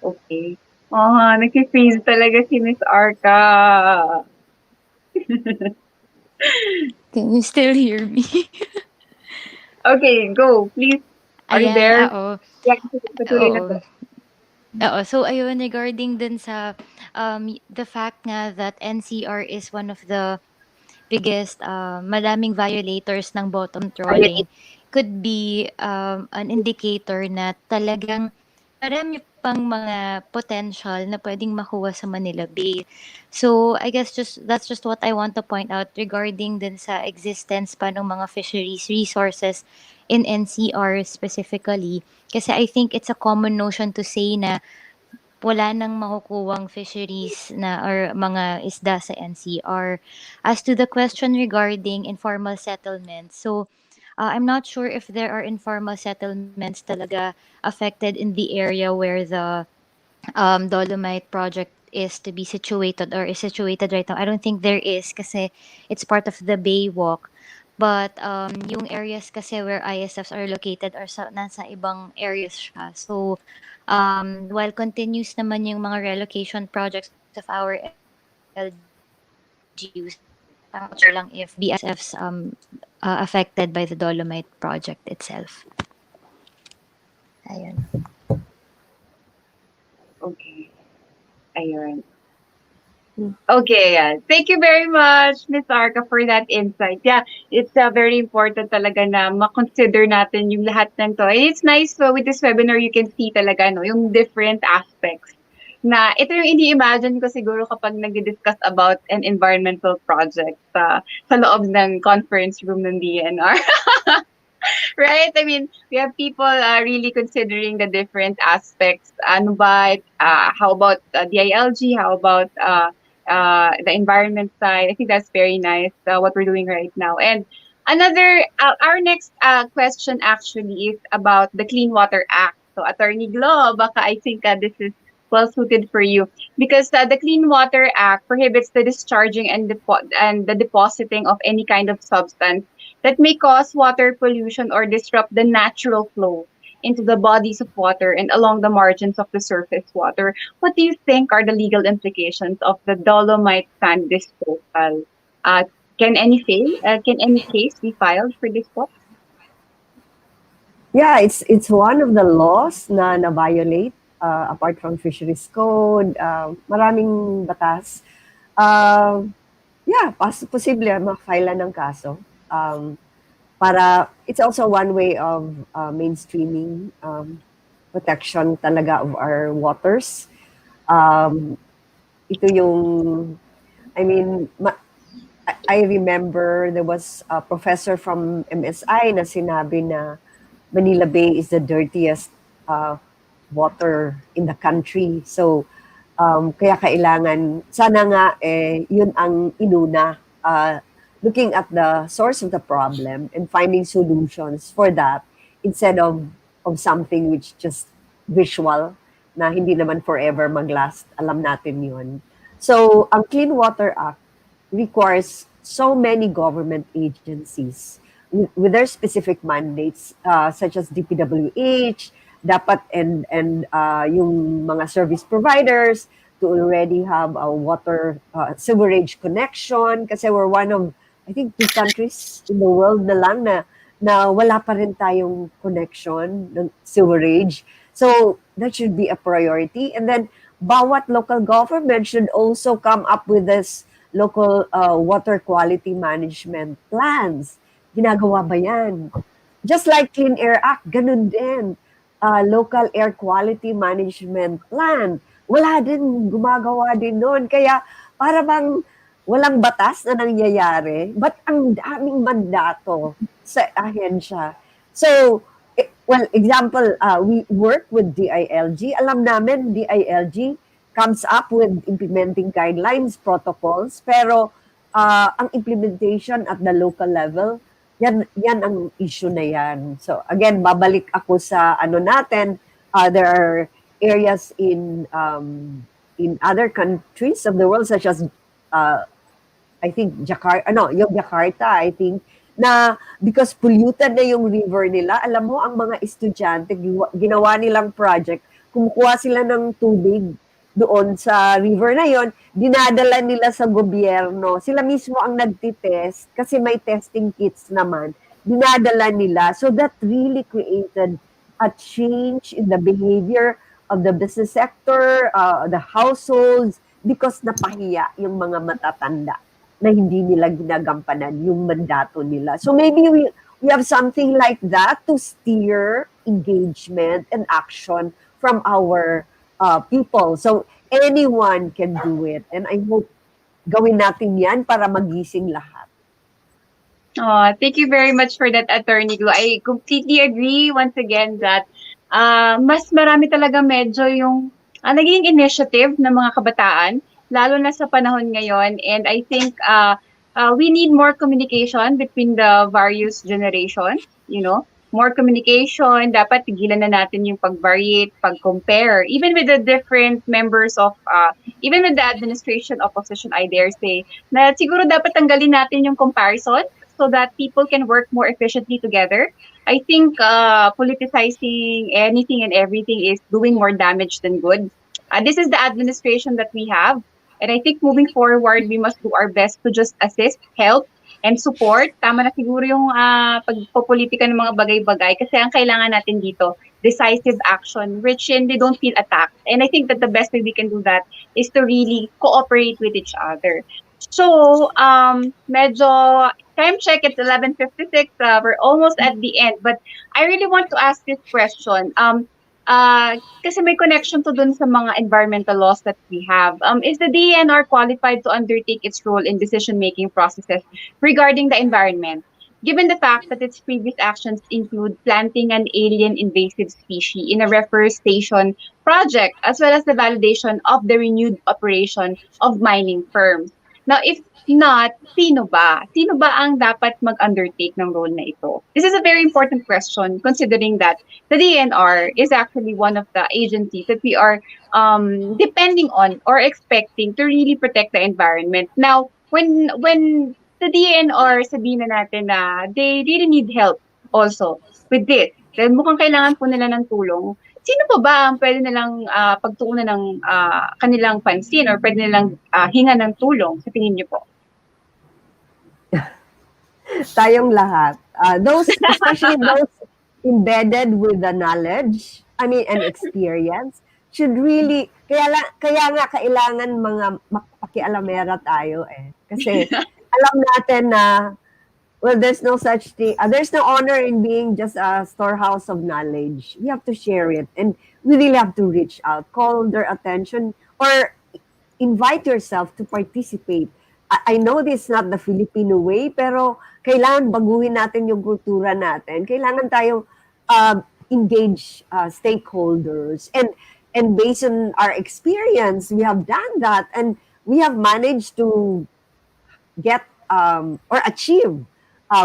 Okay. Nag-freeze talaga si Miss Arca. Can you still hear me? Okay, go. Please. Are you Ayan, there? oo. Yeah, patuloy na to. Oo. So, ayun, regarding dun sa the fact nga that NCR is one of the biggest, madaming violators ng bottom trawling, could be an indicator na talagang marami pang mga potential na pwedeng makuha sa Manila Bay. So, I guess that's just what I want to point out regarding din sa existence pa ng mga fisheries resources in NCR specifically. Kasi I think it's a common notion to say na wala nang makukuwang fisheries na or mga isda sa NCR. As to the question regarding informal settlements, so I'm not sure if there are informal settlements talaga affected in the area where the Dolomite project is to be situated or is situated right now. I don't think there is kasi it's part of the Baywalk. But yung areas kasi where ISFs are located are nasa ibang areas siya. So while continuous naman yung mga relocation projects of our LGUs, I'm not sure lang if BSFs affected by the Dolomite project itself. Ayun. Okay. Ayun. Okay, yeah. Thank you very much, Miss Arca, for that insight. Yeah, it's very important talaga na makonsider natin yung lahat ng to. And it's nice with this webinar, you can see talaga no, yung different aspects. Na ito yung ini-imagine ko siguro kapag nag-discuss about an environmental project sa loob ng conference room ng DNR. Right? I mean, we have people really considering the different aspects. Ano ba, how about DILG? How about the environment side? I think that's very nice what we're doing right now. And our next question actually is about the Clean Water Act. So, Attorney Glo, baka I think this is well suited for you because the Clean Water Act prohibits the discharging and the depositing of any kind of substance that may cause water pollution or disrupt the natural flow into the bodies of water and along the margins of the surface water. What do you think are the legal implications of the dolomite sand disposal? Uh, can any case be filed for this one? Yeah, it's one of the laws na violate apart from fisheries code, maraming batas. Yeah, posible ma-file ng kaso. Para it's also one way of mainstreaming protection talaga of our waters. Ito yung I mean, I remember there was a professor from MSI na sinabi na Manila Bay is the dirtiest water in the country. So, kaya kailangan, sana nga, yun ang inuna, looking at the source of the problem and finding solutions for that instead of something which just visual na hindi naman forever maglast. Alam natin yun. So, ang Clean Water Act requires so many government agencies with their specific mandates, such as DPWH, dapat and yung mga service providers to already have a water sewerage connection kasi we're one of I think 2 countries in the world na lang na wala pa rin tayong connection ng sewerage. So that should be a priority. And then bawat local government should also come up with this local water quality management plans. Ginagawa ba yan? Just like Clean Air Act, ganun din. Local air quality management plan. Wala din, gumagawa din noon. Kaya para bang walang batas na nangyayari, but ang daming mandato sa ahensya. So, well, example, we work with DILG. Alam namin, DILG comes up with implementing guidelines, protocols, pero ang implementation at the local level, yan ang issue na yan. So again, babalik ako sa ano natin, there are areas in other countries of the world such as I think Jakarta, I think, na because polluted na yung river nila, alam mo, ang mga estudyante, ginawa nilang project, kumukuha sila ng tubig doon sa river na yon, dinadala nila sa gobyerno. Sila mismo ang nagtitest kasi may testing kits naman. Dinadala nila. So that really created a change in the behavior of the business sector, the households, because napahiya yung mga matatanda na hindi nila ginagampanan yung mandato nila. So maybe we have something like that to steer engagement and action from our people. So anyone can do it. And I hope gawin natin yan para magising lahat. Oh, thank you very much for that, Attorney Glo. I completely agree once again that mas marami talaga medyo yung naging initiative ng mga kabataan, lalo na sa panahon ngayon. And I think we need more communication between the various generations, you know, more communication. Dapat tigilan na natin yung pag-variate, pag-compare, even with the different members of, even with the administration opposition, I dare say, na siguro dapat tanggalin natin yung comparison so that people can work more efficiently together. I think politicizing anything and everything is doing more damage than good. This is the administration that we have. And I think moving forward, we must do our best to just assist, help, and support. Tama na siguro yung pagpopolitika ng mga bagay-bagay kasi ang kailangan natin dito, decisive action, wherein they don't feel attacked. And I think that the best way we can do that is to really cooperate with each other. So, medyo time check, it's 11:56. We're almost at the end, but I really want to ask this question. Kasi may connection to dun sa mga environmental laws that we have. Is the DNR qualified to undertake its role in decision-making processes regarding the environment, given the fact that its previous actions include planting an alien invasive species in a reforestation project, as well as the validation of the renewed operation of mining firms? Now, if not, sino ba? Sino ba ang dapat mag-undertake ng role na ito? This is a very important question considering that the DNR is actually one of the agencies that we are depending on or expecting to really protect the environment. Now, when the DNR, sabihin na natin na they really need help also with this. Dahil mukhang kailangan po nila ng tulong. Sino po ba ang pwede nilang pagtuunan ng kanilang pansin or pwede nilang hinga ng tulong sa tingin niyo po? Tayong lahat. Those, especially those embedded with the knowledge, I mean, and experience, should really, kaya nga kailangan mga pakialamera tayo eh. Kasi alam natin na, well, there's no such thing, there's no honor in being just a storehouse of knowledge. We have to share it, and we really have to reach out, call their attention, or invite yourself to participate. I know this is not the Filipino way, pero kailangan baguhin natin yung kultura natin. Kailangan tayo engage stakeholders. And based on our experience, we have done that. And we have managed to get or achieve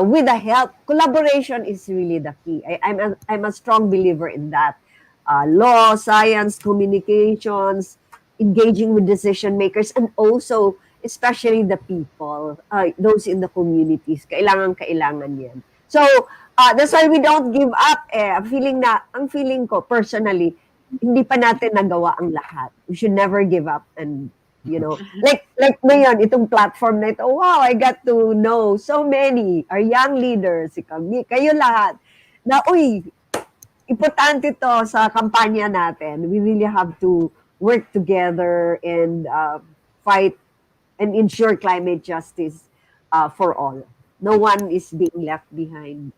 with the help. Collaboration is really the key. I'm a strong believer in that. Law, science, communications, engaging with decision makers, and also especially the people, those in the communities. Kailangan yan. So that's why we don't give up. Ang feeling ko personally, hindi pa natin nagawa ang lahat. We should never give up. And like ngayon, itong platform na ito, wow, I got to know so many, our young leaders, kayo lahat, na importante to sa kampanya natin. We really have to work together and fight and ensure climate justice for all. No one is being left behind.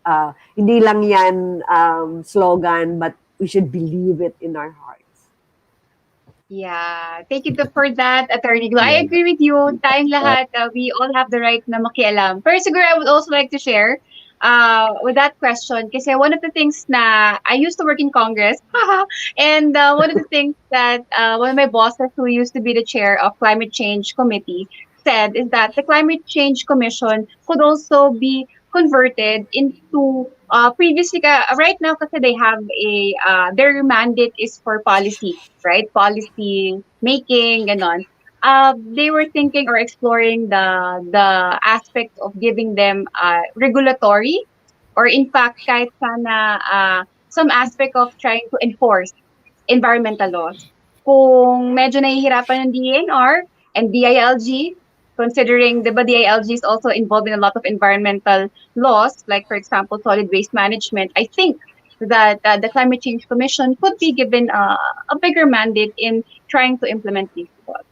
Hindi lang yan slogan, but we should believe it in our hearts. Yeah, thank you for that, Attorney Glo. I agree with you. Tayong lahat, we all have the right na makialam. Pero siguro I would also like to share with that question, kasi one of the things na I used to work in Congress, and one of the things that one of my bosses who used to be the chair of Climate Change Committee said is that the Climate Change Commission could also be converted into previously right now kasi they have their mandate is for policy, right? Policy making, ganon. They were thinking or exploring the aspect of giving them regulatory, or in fact kahit sana some aspect of trying to enforce environmental laws. Kung medyo nahihirapan ng DNR and DILG, considering the DILG is also involved in a lot of environmental laws, like for example solid waste management, I think that the Climate Change Commission could be given a bigger mandate in trying to implement these laws.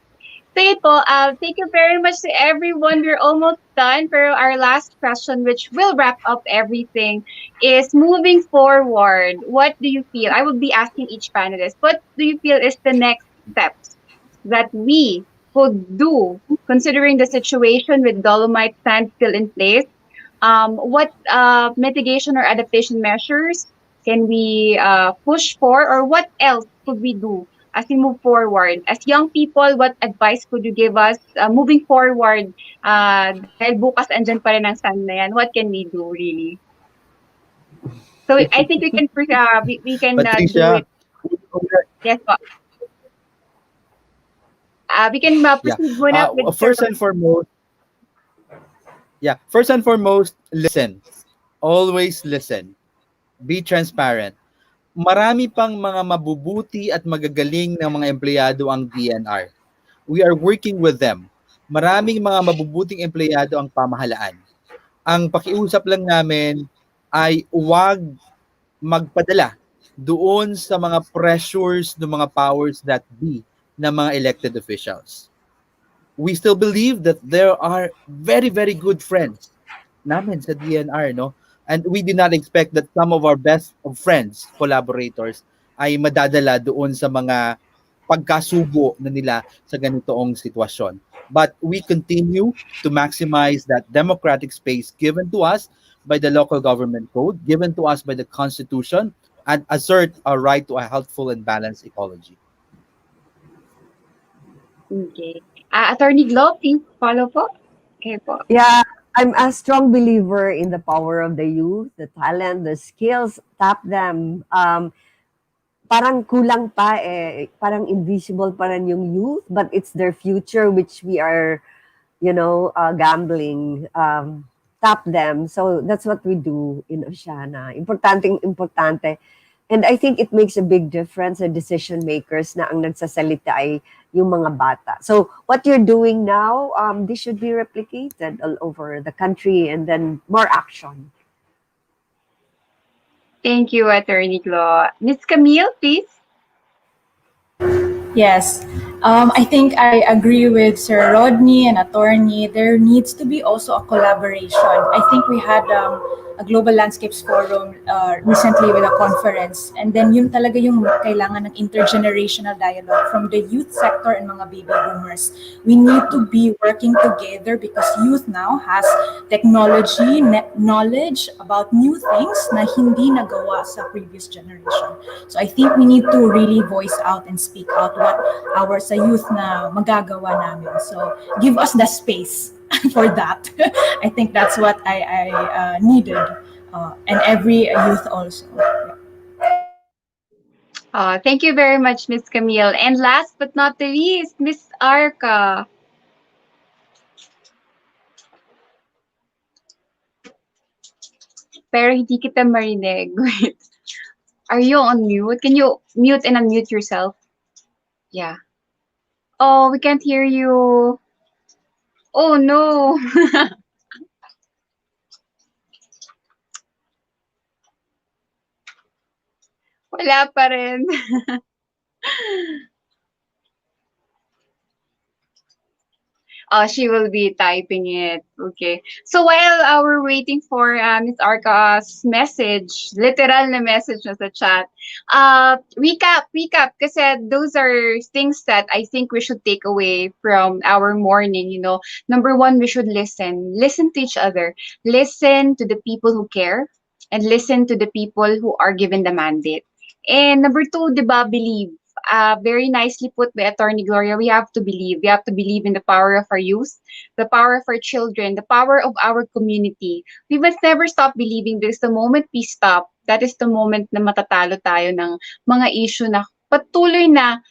Sige po, thank you very much to everyone. We're almost done. Pero our last question, which will wrap up everything, is moving forward, what do you feel? I will be asking each panelist, what do you feel is the next steps that we could do, considering the situation with dolomite sand still in place? What mitigation or adaptation measures can we push for, or what else could we do as we move forward? As young people, what advice could you give us moving forward? Dahil bukas andyan pa rin ang sand na yan, what can we do really? So I think we can do Patricia, it. Yes po. We can proceed muna with first and foremost, listen. Always listen. Be transparent. Marami pang mga mabubuti at magagaling na mga empleyado ang DNR. We are working with them. Maraming mga mabubuting empleyado ang pamahalaan. Ang pakiusap lang namin ay huwag magpadala doon sa mga pressures ng mga powers that be na mga elected officials. We still believe that there are very, very good friends namin sa DNR, no? And we did not expect that some of our best of friends, collaborators, ay madadala doon sa mga pagkasubo na nila sa ganitoong sitwasyon. But we continue to maximize that democratic space given to us by the local government code, given to us by the Constitution, and assert our right to a healthful and balanced ecology. Okay. Attorney Glo, please follow po. Okay po. Yeah, I'm a strong believer in the power of the youth, the talent, the skills. Tap them. Parang kulang pa eh. Parang invisible pa rin yung youth, but it's their future which we are, gambling. Tap them. So that's what we do in Oceana. Importante. And I think it makes a big difference sa decision makers na ang nagsasalita ay yung mga bata. So what you're doing now, this should be replicated all over the country and then more action. Thank you, Attorney Glo. Ms. Camille, please. Yes. I think I agree with Sir Rodney and Attorney. There needs to be also a collaboration. I think we had a Global Landscapes Forum recently with a conference. And then yun talaga yung kailangan ng intergenerational dialogue from the youth sector and mga baby boomers. We need to be working together because youth now has technology, knowledge about new things na hindi nagawa sa previous generation. So I think we need to really voice out and speak out what our sa youth na magagawa namin. So give us the space for that. I think that's what I needed, and every youth also. Thank you very much, Ms. Camille. And last but not the least, Ms. Arca. Pero hindi kita marinig. Wait. Are you on mute? Can you mute and unmute yourself? Yeah. Oh, we can't hear you. Oh, no. Wala pa rin. She will be typing it. Okay. So while we're waiting for Ms. Arca's message, literal na message na sa chat, recap, kasi those are things that I think we should take away from our morning, Number one, we should listen. Listen to each other. Listen to the people who care and listen to the people who are given the mandate. And number two, di ba, believe. Very nicely put by Attorney Gloria, we have to believe. We have to believe in the power of our youth, the power of our children, the power of our community. We must never stop believing because the moment we stop, that is the moment na matatalo tayo ng mga issue na patuloy na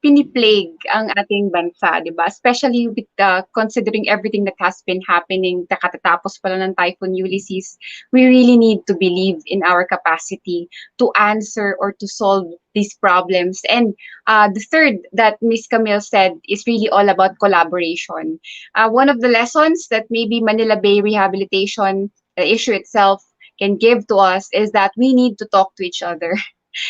piniplague ang ating bansa, di ba? Especially with considering everything that has been happening, katatapos pala ng Typhoon Ulysses, we really need to believe in our capacity to answer or to solve these problems. And the third that Ms. Camille said is really all about collaboration. One of the lessons that maybe Manila Bay rehabilitation, the issue itself, can give to us is that we need to talk to each other.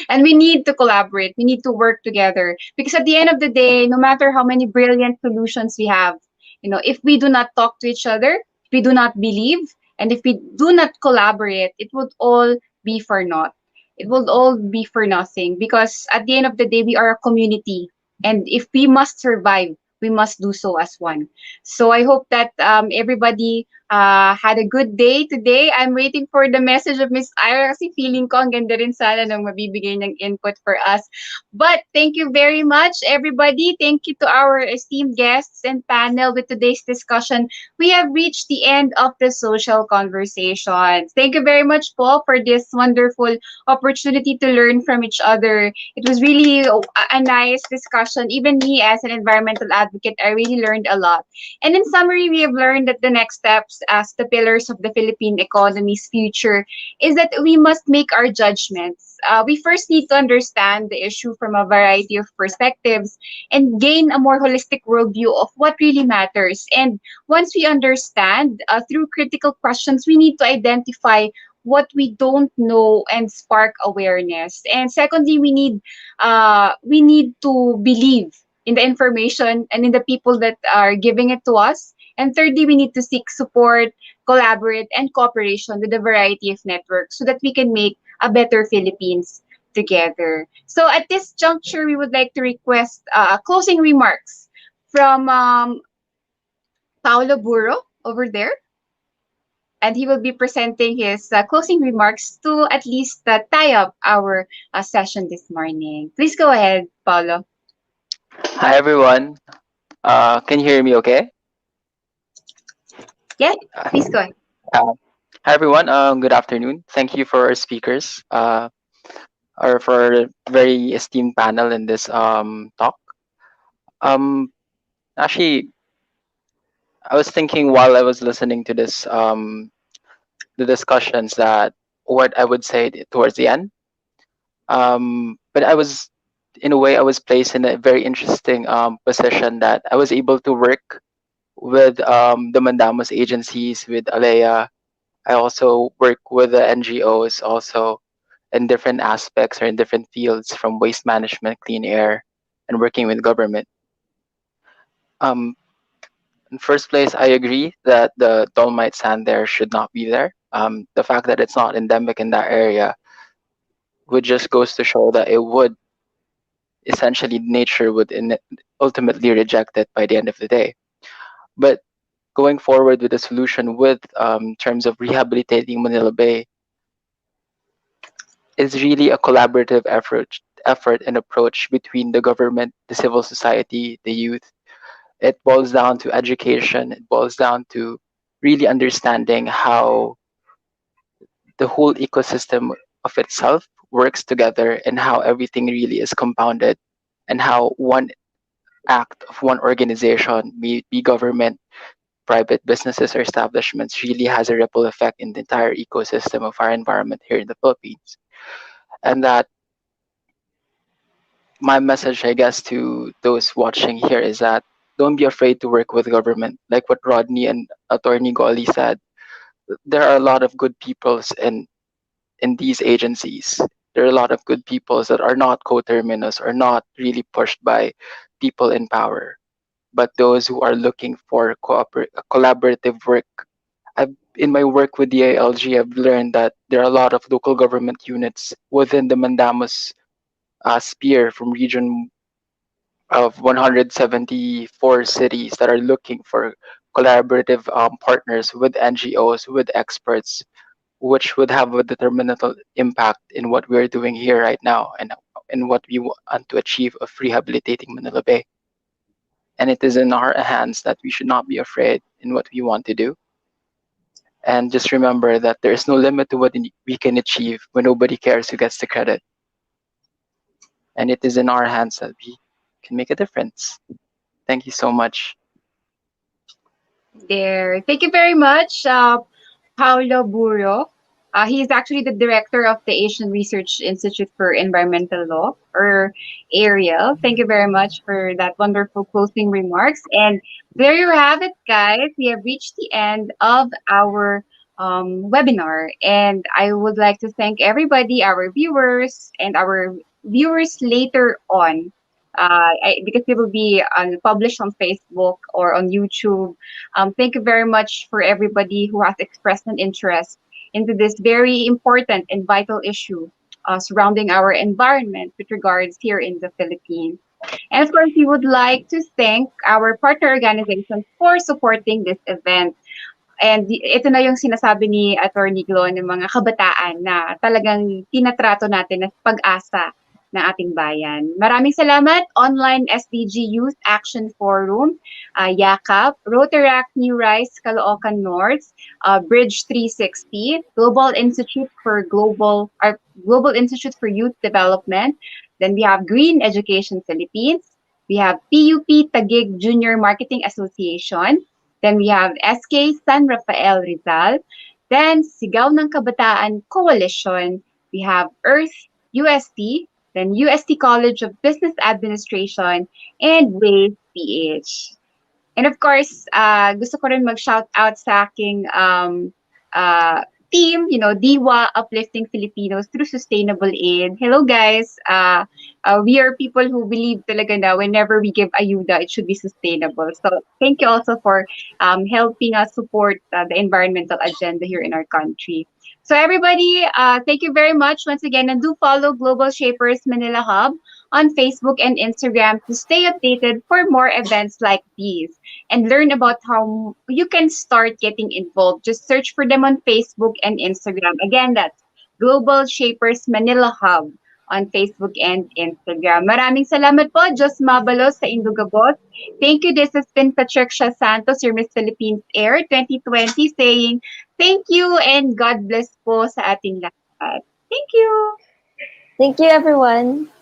And we need to collaborate. We need to work together. Because at the end of the day, no matter how many brilliant solutions we have, if we do not talk to each other, if we do not believe, and if we do not collaborate, it would all be for naught. It will all be for nothing. Because at the end of the day, we are a community. And if we must survive, we must do so as one. So I hope that everybody had a good day today. I'm waiting for the message of Miss Ira kasi feeling ko ang ganda rin sana nung mabibigay ng input for us. But thank you very much, everybody. Thank you to our esteemed guests and panel with today's discussion. We have reached the end of the social conversation. Thank you very much, Paul, for this wonderful opportunity to learn from each other. It was really a nice discussion. Even me as an environmental advocate, I really learned a lot. And in summary, we have learned that the next steps as the pillars of the Philippine economy's future is that we must make our judgments. We first need to understand the issue from a variety of perspectives and gain a more holistic worldview of what really matters. And once we understand, through critical questions, we need to identify what we don't know and spark awareness. And secondly, we need to believe in the information and in the people that are giving it to us. And thirdly, we need to seek support, collaborate, and cooperation with a variety of networks so that we can make a better Philippines together. So at this juncture, we would like to request closing remarks from Paolo Burro over there, and he will be presenting his closing remarks to at least tie up our session this morning. Please go ahead, Paolo. Hi everyone. Can you hear me okay? Yes, Uh, please go ahead. Hi everyone. Good afternoon. Thank you for our speakers, or for a very esteemed panel in this talk. Um, Actually, I was thinking while I was listening to this the discussions that what I would say towards the end. But I was, in a way, I was placed in a very interesting position that I was able to work with the Mandamus agencies, with Alea. I also work with the NGOs also in different aspects or in different fields, from waste management, clean air, and working with government. Um, in first place, I agree that the dolomite sand there should not be there. The fact that it's not endemic in that area would just goes to show that it would essentially nature would ultimately reject it by the end of the day. But going forward with a solution with terms of rehabilitating Manila Bay is really a collaborative effort and approach between the government, the civil society, the youth. It boils down to education. It boils down to really understanding how the whole ecosystem of itself works together, and how everything really is compounded, and how one act of one organization, be it be government, private businesses, or establishments, really has a ripple effect in the entire ecosystem of our environment here in the Philippines. And that my message, I guess, to those watching here is that don't be afraid to work with government. Like what Rodney and Attorney Golly said, there are a lot of good peoples in these agencies. There are a lot of good peoples that are not coterminous or not really pushed by people in power, but those who are looking for collaborative work. In my work with the ALG, I've learned that there are a lot of local government units within the Mandamus sphere, from region of 174 cities, that are looking for collaborative partners with NGOs, with experts, which would have a determinant impact in what we're doing here right now, and in what we want to achieve of rehabilitating Manila Bay. And it is in our hands that we should not be afraid in what we want to do. And just remember that there is no limit to what we can achieve when nobody cares who gets the credit. And it is in our hands that we can make a difference. Thank you so much. There. Thank you very much, Paulo Burro. He is actually the director of the Asian Research Institute for Environmental Law, or ARIEL. Thank you very much for that wonderful closing remarks. And there you have it, guys. We have reached the end of our webinar. And I would like to thank everybody, our viewers, and our viewers later on. Because it will be published on Facebook or on YouTube. Thank you very much for everybody who has expressed an interest into this very important and vital issue surrounding our environment with regards here in the Philippines. And of course, we would like to thank our partner organizations for supporting this event. And ito na yung sinasabi ni Attorney Glo ng mga kabataan na talagang tinatrato natin as pag-asa ng ating bayan. Maraming salamat, Online SDG Youth Action Forum, YAKAP, Rotaract New Rise, Caloocan North, Bridge 360, Global Institute for Youth Development. Then we have Green Education Philippines. We have PUP Taguig Junior Marketing Association. Then we have SK San Rafael Rizal. Then Sigaw ng Kabataan Coalition. We have Earth UST. Then UST College of Business Administration. And Wave PH. And of course, gusto ko rin mag-shout out sa aking team, Diwa, uplifting Filipinos through sustainable aid. Hello, guys. We are people who believe talaga na whenever we give ayuda, it should be sustainable. So thank you also for helping us support the environmental agenda here in our country. So everybody, thank you very much once again, and do follow Global Shapers Manila Hub on Facebook and Instagram to stay updated for more events like these and learn about how you can start getting involved. Just search for them on Facebook and Instagram. Again, that's Global Shapers Manila Hub on Facebook and Instagram. Maraming salamat po, Diyos Mabalos sa Indugabos. Thank you. This has been Patricia Santos, your Miss Philippines Air 2020, saying thank you and God bless po sa ating lahat. Thank you. Thank you, everyone.